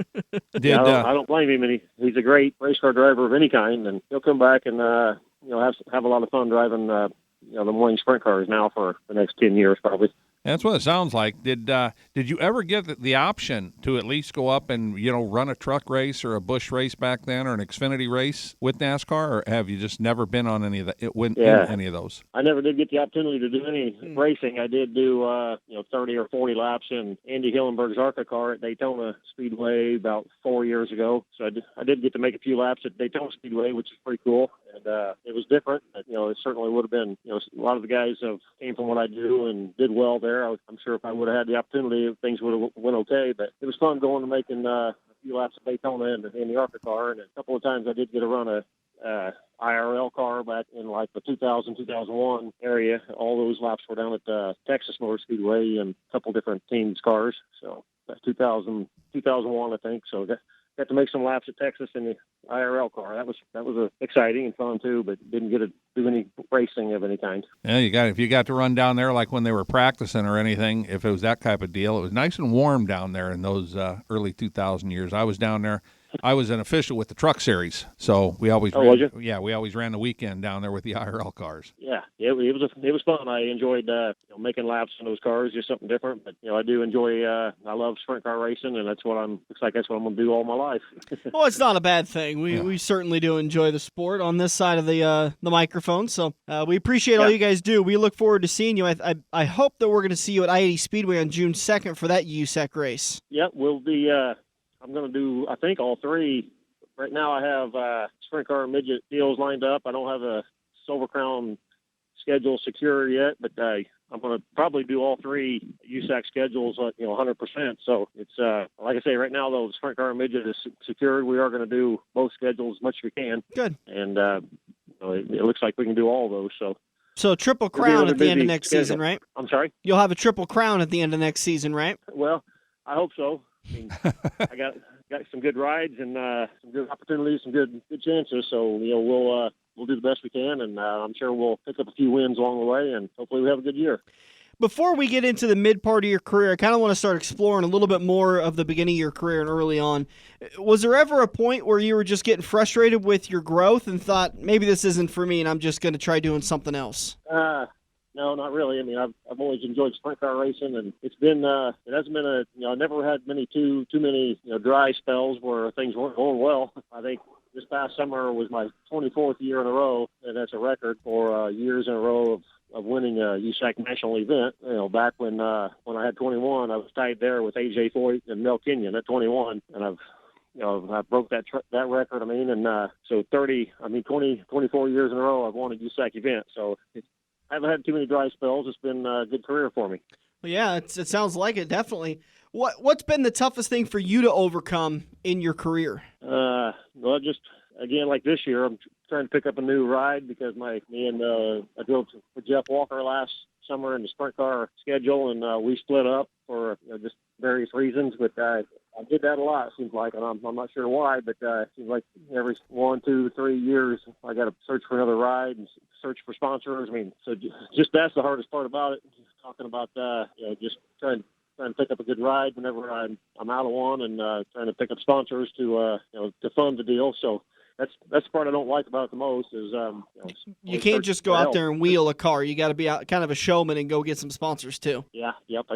I don't blame him, and he's a great race car driver of any kind, and he'll come back and have a lot of fun driving the morning sprint cars now for the next 10 years probably. That's what it sounds like. Did you ever get the option to at least go up and run a truck race or a Busch race back then, or an Xfinity race with NASCAR, or have you just never been on any of any of those? I never did get the opportunity to do any racing. I did do 30 or 40 laps in Andy Hillenberg's ARCA car at Daytona Speedway about 4 years ago. So I did get to make a few laps at Daytona Speedway, which is pretty cool. And it was different. It certainly would have been. A lot of the guys came from what I do and did well there. I'm sure if I would have had the opportunity, things would have went okay. But it was fun going and making a few laps at Daytona in the ARCA car. And a couple of times I did get to run a IRL car back in like the 2000, 2001 area. All those laps were down at Texas Motor Speedway and a couple different teams' cars. So 2001, I think. So got to make some laps at Texas in the IRL car. That was exciting and fun too, but didn't get to do any racing of any kind. Yeah, if you got to run down there like when they were practicing or anything, if it was that type of deal, it was nice and warm down there in those early 2000 years. I was down there. I was an official with the Truck Series, so we always we always ran the weekend down there with the IRL cars. Yeah, it was fun. I enjoyed making laps in those cars, just something different. But I do enjoy. I love sprint car racing, and looks like that's what I'm going to do all my life. Well, it's not a bad thing. We certainly do enjoy the sport on this side of the microphone. So we appreciate all you guys do. We look forward to seeing you. I hope that we're going to see you at I-80 Speedway on June 2nd for that USAC race. Yep, we'll be. I'm going to do, I think, all three. Right now I have sprint car and midget deals lined up. I don't have a Silver Crown schedule secure yet, but I'm going to probably do all three USAC schedules, 100%. So it's, like I say, right now, though, the sprint car and midget is secured. We are going to do both schedules as much as we can. Good. And it looks like we can do all those. So Triple Crown at the end of next season, right? I'm sorry? You'll have a Triple Crown at the end of next season, right? Well, I hope so. I got some good rides and some good opportunities, some good chances. So we'll do the best we can, and I'm sure we'll pick up a few wins along the way, and hopefully we have a good year. Before we get into the mid part of your career, I kind of want to start exploring a little bit more of the beginning of your career and early on. Was there ever a point where you were just getting frustrated with your growth and thought, maybe this isn't for me and I'm just going to try doing something else? No, not really. I mean, I've always enjoyed sprint car racing, and it's been it hasn't been I never had too many dry spells where things weren't going well. I think this past summer was my 24th year in a row, and that's a record for years in a row of winning a USAC national event. Back when I had 21, I was tied there with AJ Foyt and Mel Kenyon at 21, and I broke that record. So 24 years in a row I've won a USAC event. So I haven't had too many dry spells. It's been a good career for me. Well, yeah, it sounds like it, definitely. What's been the toughest thing for you to overcome in your career? Well, just, again, like this year, I'm trying to pick up a new ride because I drove for Jeff Walker last summer in the sprint car schedule, and we split up for just various reasons. But I did that a lot, it seems like, and I'm not sure why, but it seems like every 1, 2, 3 years I got to search for another ride and search for sponsors. So just that's the hardest part about it. Just talking about just trying to pick up a good ride whenever I'm out of one, and trying to pick up sponsors to fund the deal. So that's the part I don't like about it the most is you can't just go out there and wheel a car. You got to be kind of a showman and go get some sponsors too. Yeah, yep.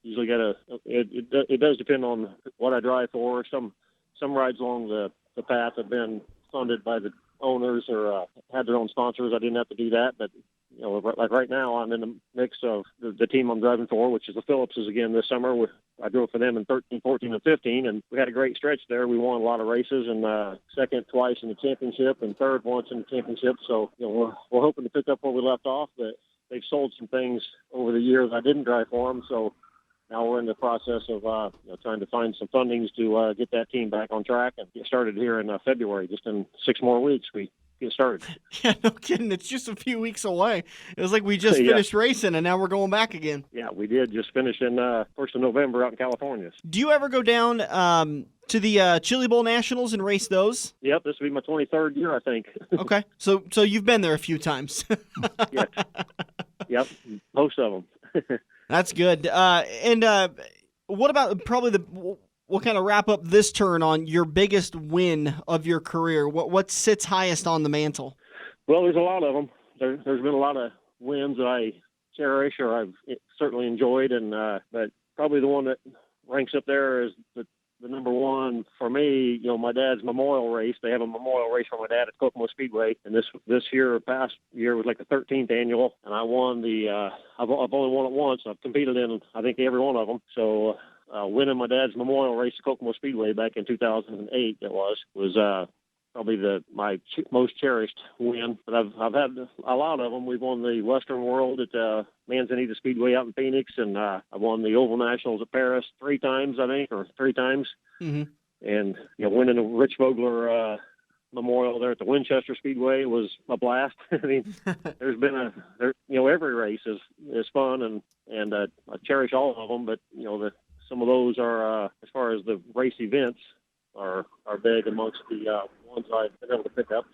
Usually gotta. It does depend on what I drive for. Some rides along the path have been funded by the owners or had their own sponsors. I didn't have to do that, but like right now, I'm in the mix of the team I'm driving for, which is the Phillipses again this summer. I drove for them in 13, 14, and 15, and we had a great stretch there. We won a lot of races, and second twice in the championship, and third once in the championship. So, we're hoping to pick up where we left off, but they've sold some things over the years I didn't drive for them. So now we're in the process of trying to find some fundings to get that team back on track and get started here in February. Just in 6 more weeks, we get started. Yeah, no kidding. It's just a few weeks away. It was like we just finished racing, and now we're going back again. Yeah, we did just finish in 1st of November out in California. Do you ever go down to the Chili Bowl Nationals and race those? Yep, this will be my 23rd year, I think. Okay, so you've been there a few times. Yep, most of them. That's good. And what about we'll kind of wrap up this turn on your biggest win of your career. What sits highest on the mantle? Well, there's a lot of them. There's been a lot of wins that I cherish or I've certainly enjoyed, and but probably the one that ranks up there is the number one for me. My dad's memorial race. They have a memorial race for my dad at Kokomo Speedway, and this past year was like the 13th annual, and I won I've only won it once. I've competed in I think every one of them. So winning my dad's memorial race at Kokomo Speedway back in 2008, was probably my most cherished win. But I've had a lot of them. We've won the Western World at Manzanita Speedway out in Phoenix, and I won the Oval Nationals at Paris 3 times, I think, or 3 times. Mm-hmm. And winning the Rich Vogler Memorial there at the Winchester Speedway was a blast. I mean, there's been every race is fun, and I cherish all of them. But some of those are as far as the race events are big amongst the ones I've been able to pick up.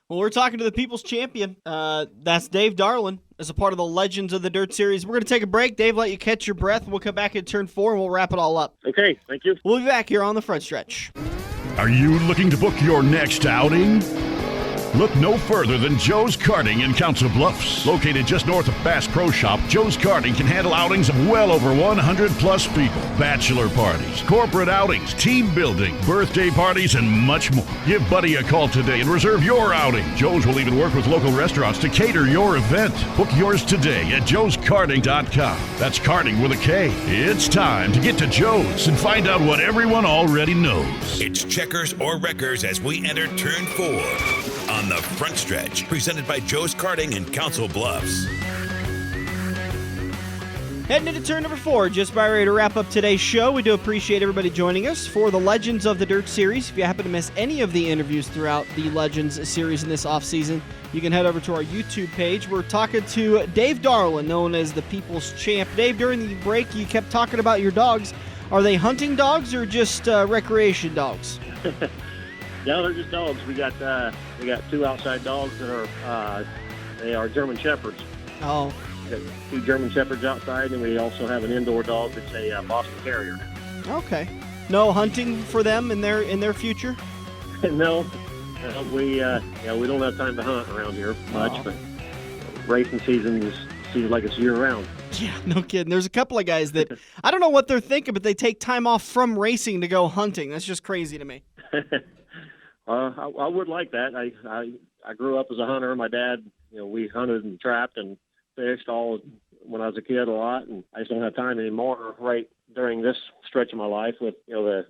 Well, we're talking to the People's Champion. That's Dave Darland as a part of the Legends of the Dirt Series. We're going to take a break. Dave, let you catch your breath. We'll come back at turn 4, and we'll wrap it all up. Okay, thank you. We'll be back here on the front stretch. Are you looking to book your next outing? Look no further than Joe's Karting in Council Bluffs. Located just north of Bass Pro Shop, Joe's Karting can handle outings of well over 100-plus people. Bachelor parties, corporate outings, team building, birthday parties, and much more. Give Buddy a call today and reserve your outing. Joe's will even work with local restaurants to cater your event. Book yours today at joeskarting.com. That's karting with a K. It's time to get to Joe's and find out what everyone already knows. It's checkers or wreckers as we enter turn 4. On the front stretch, presented by Joe's Karting in Council Bluffs. Heading into turn number 4, just by ready to wrap up today's show. We do appreciate everybody joining us for the Legends of the Dirt Series. If you happen to miss any of the interviews throughout the Legends series in this offseason, you can head over to our YouTube page. We're talking to Dave Darland, known as the People's Champ. Dave, during the break, you kept talking about your dogs. Are they hunting dogs or just recreation dogs? No, they're just dogs. We got 2 outside dogs that they are German Shepherds. Oh. We got 2 German Shepherds outside, and we also have an indoor dog that's a Boston Terrier. Okay. No hunting for them in their future? No, we don't have time to hunt around here much, but racing season seems like it's year round. Yeah, no kidding. There's a couple of guys that I don't know what they're thinking, but they take time off from racing to go hunting. That's just crazy to me. I would like that. I grew up as a hunter. My dad, we hunted and trapped and fished all when I was a kid a lot, and I just don't have time anymore right during this stretch of my life with,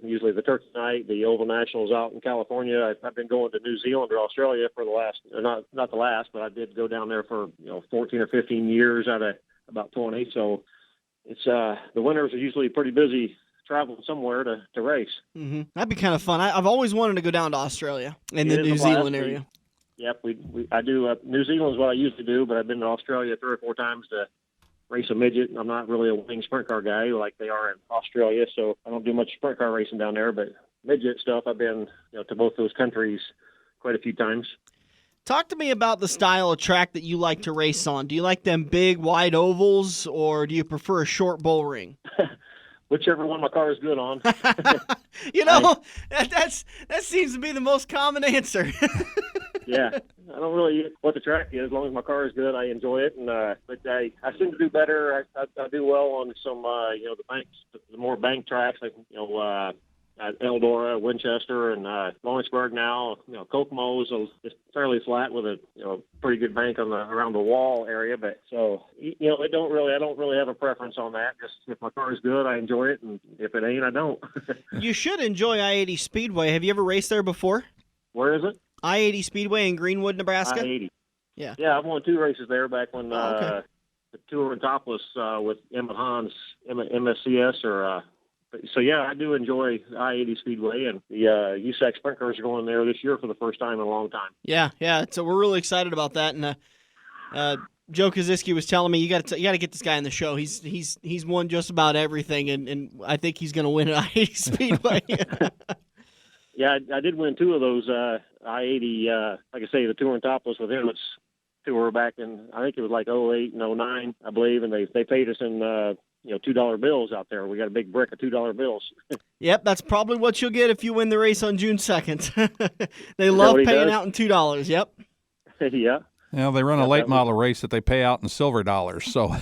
usually the Turkey Night, the Oval Nationals out in California. I've been going to New Zealand or Australia for the last, not the last, but I did go down there for, 14 or 15 years out of about 20. So it's, the winters are usually pretty busy traveling somewhere to race. Mm-hmm. That'd be kind of fun. I've always wanted to go down to Australia and the New Zealand area. Yep, I do. New Zealand is what I used to do, but I've been to Australia 3 or 4 times to race a midget. I'm not really a wing sprint car guy like they are in Australia, so I don't do much sprint car racing down there. But midget stuff, I've been to both those countries quite a few times. Talk to me about the style of track that you like to race on. Do you like them big, wide ovals, or do you prefer a short bull ring? Whichever one my car is good on. That seems to be the most common answer. Yeah, I don't really what the track is. As long as my car is good, I enjoy it. And but I seem to do better. I do well on some the banks, the more bank tracks. Like at Eldora, Winchester, and Lawrenceburg now. Kokomo is just fairly flat with a pretty good bank around the wall area. But so I don't really have a preference on that. Just if my car is good, I enjoy it, and if it ain't, I don't. You should enjoy I-80 Speedway. Have you ever raced there before? Where is it? I-80 Speedway in Greenwood, Nebraska. I-80. Yeah. Yeah, I've won 2 races there back when okay. the Tour and Topless with Emmett Hahn's MSCS. So yeah, I do enjoy I-80 Speedway, and the USAC sprint cars are going there this year for the first time in a long time. Yeah. So we're really excited about that, and Joe Koziski was telling me you got to get this guy on the show. He's won just about everything, and I think he's going to win at I-80 Speedway. Yeah, I did win 2 of those I-80. Like I say, the Tour and Topless with Emmett's tour back in, I think it was like 08 and 09, I believe, and they paid us in $2 bills out there. We got a big brick of $2 bills. Yep, that's probably what you'll get if you win the race on June 2nd. They love paying out in $2. Yep. Yeah. Well, they run a late model race that they pay out in silver dollars. So.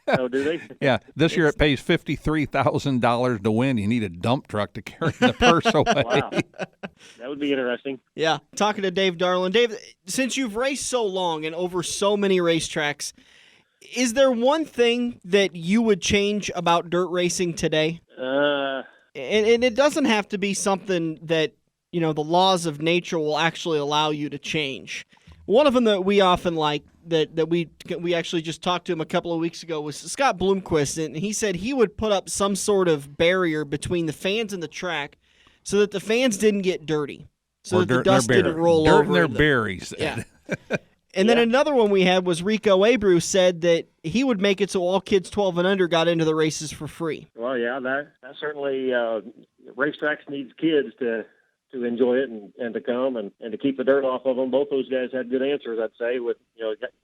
Oh, do they? Yeah, this year it pays $53,000 to win. You need a dump truck to carry the purse away. Wow, that would be interesting. Yeah, talking to Dave Darland. Dave, since you've raced so long and over so many racetracks, is there one thing that you would change about dirt racing today? And it doesn't have to be something that the laws of nature will actually allow you to change. One of them that we often like that we actually just talked to him a couple of weeks ago was Scott Bloomquist, and he said he would put up some sort of barrier between the fans and the track so that the fans didn't get dirty, so that the dust didn't roll over. Dirt in their berries. Yeah. And then another one we had was Rico Abreu said that he would make it so all kids 12 and under got into the races for free. Well, yeah, that certainly racetracks needs kids to enjoy it and to come and to keep the dirt off of them. Both those guys had good answers, I'd say. We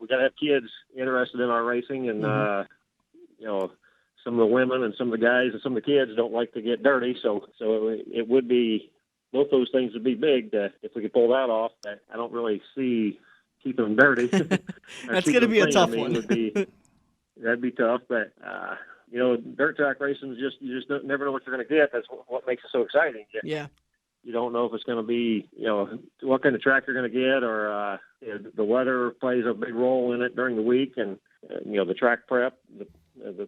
got to have kids interested in our racing, and some of the women and some of the guys and some of the kids don't like to get dirty. So it would be, both those things would be big if we could pull that off. I don't really see keeping them dirty. That's going to be a tough one. That'd be tough, but dirt track racing is you just never know what you're going to get. That's what makes it so exciting. Yeah. You don't know if it's going to be, what kind of track you're going to get, or the weather plays a big role in it during the week, and the track prep, the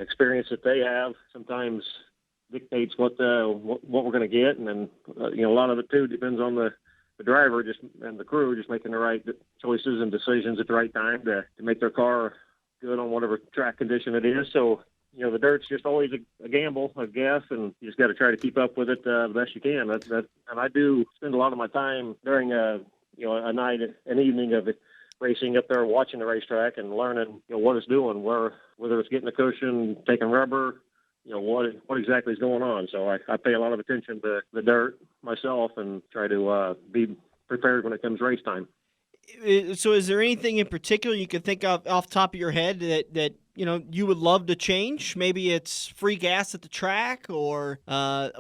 experience that they have sometimes dictates what we're going to get, and then a lot of it too depends on the driver and the crew just making the right choices and decisions at the right time to make their car good on whatever track condition it is. So. The dirt's just always a gamble, I guess, and you just got to try to keep up with it the best you can. And I do spend a lot of my time during a night, an evening of racing up there, watching the racetrack and learning what it's doing, whether it's getting a cushion, taking rubber, what exactly is going on. So I pay a lot of attention to the dirt myself and try to be prepared when it comes race time. So is there anything in particular you can think of off the top of your head that you would love to change? Maybe it's free gas at the track, or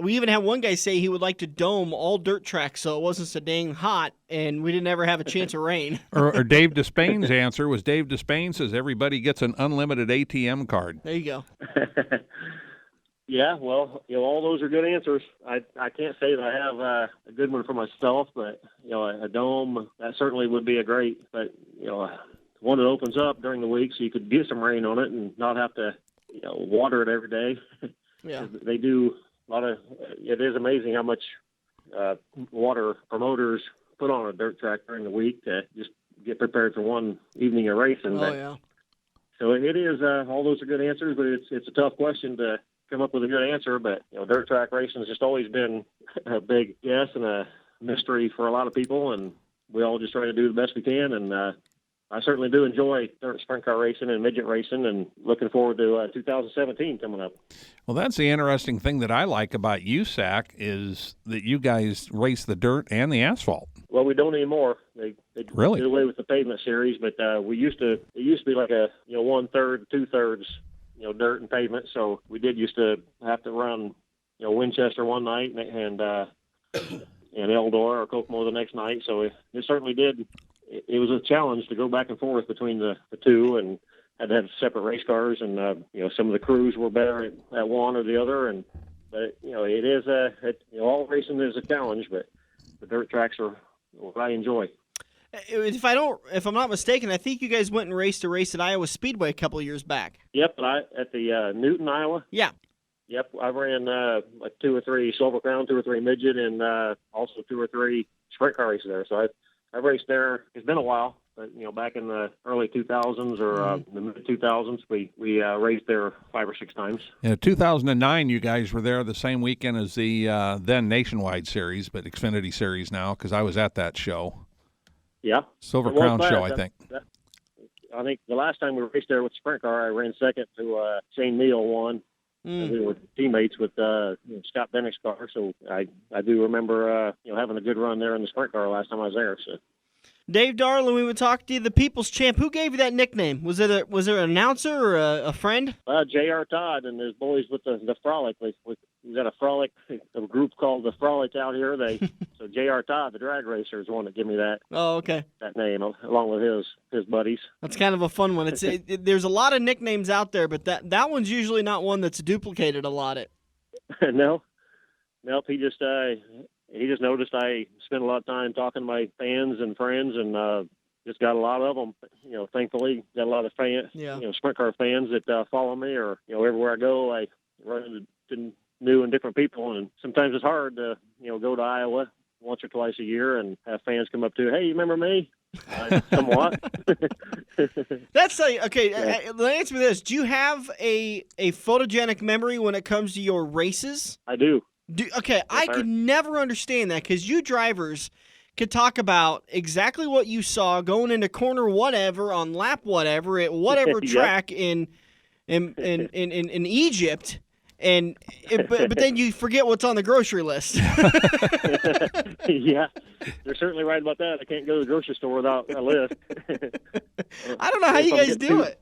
we even had one guy say he would like to dome all dirt tracks so it wasn't so dang hot and we didn't ever have a chance of rain. or Dave Despain's answer was Dave Despain says everybody gets an unlimited ATM card. There you go. Yeah, well, all those are good answers. I can't say that I have a good one for myself, but a dome, that certainly would be a great. But one that opens up during the week so you could get some rain on it and not have to water it every day. Yeah, they do a lot of. It is amazing how much water promoters put on a dirt track during the week to just get prepared for one evening of racing. Yeah. So it is. All those are good answers, but it's a tough question to come up with a good answer. But dirt track racing has just always been a big guess and a mystery for a lot of people, and we all just try to do the best we can. And I certainly do enjoy dirt sprint car racing and midget racing, and looking forward to 2017 coming up. Well, that's the interesting thing that I like about USAC is that you guys race the dirt and the asphalt. Well, we don't anymore. They really did away with the pavement series, but it used to be like a 1/3, 2/3 dirt and pavement. So we did used to have to run Winchester one night and Eldora or Kokomo the next night. So it certainly did. It was a challenge to go back and forth between the two, and had to have separate race cars, and some of the crews were better at one or the other, and but it is all racing is a challenge, but the dirt tracks are what I enjoy. If I'm not mistaken, I think you guys went and raced a race at Iowa Speedway a couple of years back. Yep, at the Newton, Iowa. Yeah. Yep, I ran like 2 or 3 Silver Crown, 2 or 3 midget, and also 2 or 3 sprint car races there. So I've raced there. It's been a while, but back in the early 2000s or the mid 2000s, we raced there 5 or 6 times. Yeah, 2009, you guys were there the same weekend as the then Nationwide Series, but Xfinity Series now, because I was at that show. Yeah, Silver Crown show, I think. I think the last time we raced there with the sprint car, I ran second to Shane Neal won. We were teammates with Scott Bennick's car, so I do remember having a good run there in the sprint car last time I was there. So, Dave Darland, we would talk to you, the People's Champ. Who gave you that nickname? Was there an announcer or a friend? J.R. Todd and his boys with the Frolic. We got a Frolic, a group called the Frolic out here. So J.R. Todd, the drag racer, is the one that gave me that. Oh, okay. That name, along with his buddies. That's kind of a fun one. There's a lot of nicknames out there, but that one's usually not one that's duplicated a lot. Nope. He just noticed I spent a lot of time talking to my fans and friends, and just got a lot of them. Thankfully, got a lot of fans, sprint car fans that follow me, or everywhere I go, I run into new and different people, and sometimes it's hard to go to Iowa once or twice a year and have fans come up to, hey, you remember me? Somewhat. That's okay. Yeah. Let me answer me this: do you have a photogenic memory when it comes to your races? I do. Okay, yes, I could never understand that, because you drivers could talk about exactly what you saw going into corner whatever on lap whatever at whatever track in Egypt. But then you forget what's on the grocery list. Yeah, they're certainly right about that. I can't go to the grocery store without a list. I don't know how you guys do it.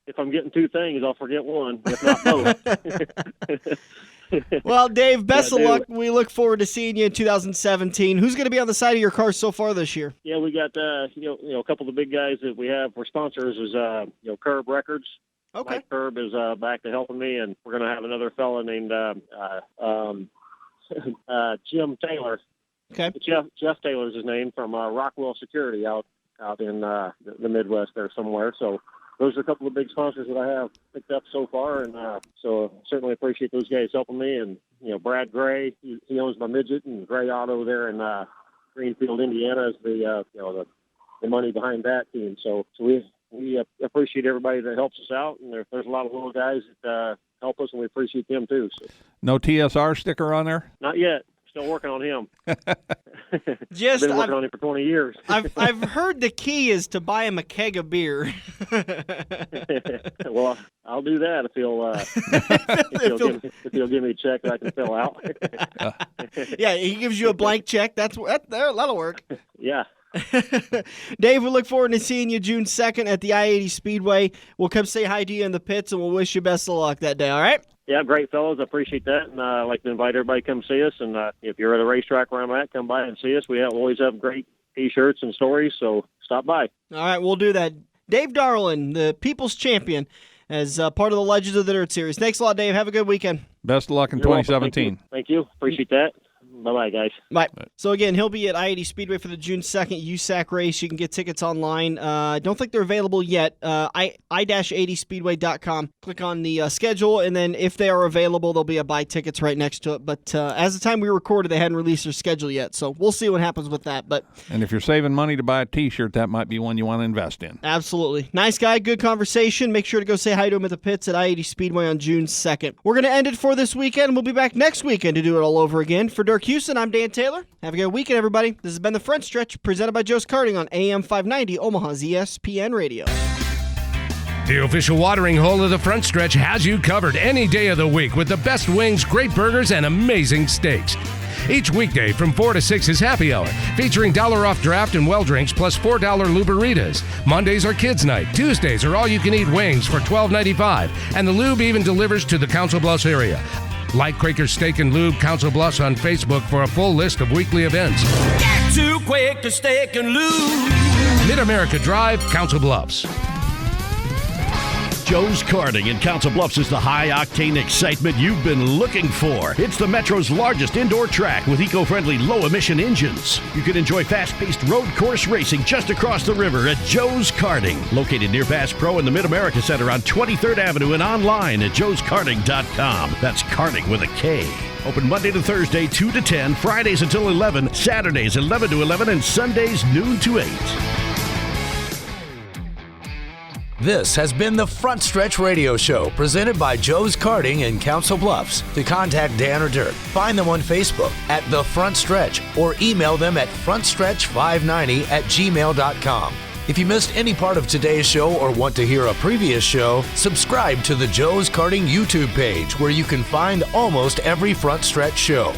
If I'm getting 2 things, I'll forget one, if not both. Well, Dave, best of luck. We look forward to seeing you in 2017. Who's going to be on the side of your car so far this year? Yeah, we got a couple of the big guys that we have for sponsors is Curb Records. Okay. Mike Curb is back to helping me, and we're going to have another fella named Jim Taylor. Okay. Jeff Taylor is his name, from Rockwell Security out in the Midwest there somewhere. So those are a couple of big sponsors that I have picked up so far, and so certainly appreciate those guys helping me. And Brad Gray, he owns my midget, and Gray Auto there in Greenfield, Indiana, is the money behind that team. So we appreciate everybody that helps us out, and there's a lot of little guys that help us, and we appreciate them too. So. No TSR sticker on there? Not yet. Still working on him. I've been working on him for 20 years. I've heard the key is to buy him a keg of beer. Well, I'll do that if he'll give me a check that I can fill out. Yeah, he gives you a blank check. That'll work. Yeah. Dave, we look forward to seeing you June 2nd at the I-80 Speedway. We'll come say hi to you in the pits, and we'll wish you best of luck that day, all right? Yeah, great, fellas. I appreciate that, and I'd like to invite everybody to come see us. And if you're at a racetrack where I'm at, come by and see us. We always have great T-shirts and stories, so stop by. All right, we'll do that. Dave Darland, the People's Champion, as part of the Legends of the Dirt Series. Thanks a lot, Dave. Have a good weekend. Best of luck in 2017. Thank you. Appreciate that. Bye-bye, guys. Bye. So, again, he'll be at I-80 Speedway for the June 2nd USAC race. You can get tickets online. I don't think they're available yet. I-80speedway.com. Click on the schedule, and then if they are available, there'll be a buy tickets right next to it. But as the time we recorded, they hadn't released their schedule yet, so we'll see what happens with that. And if you're saving money to buy a T-shirt, that might be one you want to invest in. Absolutely. Nice guy, good conversation. Make sure to go say hi to him at the pits at I-80 Speedway on June 2nd. We're going to end it for this weekend. We'll be back next weekend to do it all over again. For Dirk Houston, I'm Dan Taylor. Have a good weekend, everybody. This has been The Front Stretch, presented by Joe's Karting on AM 590, Omaha's ESPN Radio. The official watering hole of The Front Stretch has you covered any day of the week with the best wings, great burgers, and amazing steaks. Each weekday from 4 to 6 is happy hour, featuring $1 off draft and well drinks plus $4 Luberitas. Mondays are kids' night. Tuesdays are all-you-can-eat wings for $12.95, and the lube even delivers to the Council Bluffs area. Like Quaker Steak and Lube Council Bluffs on Facebook for a full list of weekly events. Get to Quaker Steak and Lube. Mid-America Drive, Council Bluffs. Joe's Karting in Council Bluffs is the high-octane excitement you've been looking for. It's the Metro's largest indoor track with eco-friendly, low-emission engines. You can enjoy fast-paced road course racing just across the river at Joe's Karting, located near Bass Pro in the Mid-America Center on 23rd Avenue and online at joeskarting.com. That's karting with a K. Open Monday to Thursday, 2 to 10, Fridays until 11, Saturdays 11 to 11, and Sundays noon to 8. This has been the Front Stretch Radio Show, presented by Joe's Karting in Council Bluffs. To contact Dan or Dirk, find them on Facebook at The Front Stretch or email them at frontstretch590@gmail.com. If you missed any part of today's show or want to hear a previous show, subscribe to the Joe's Karting YouTube page, where you can find almost every Front Stretch show.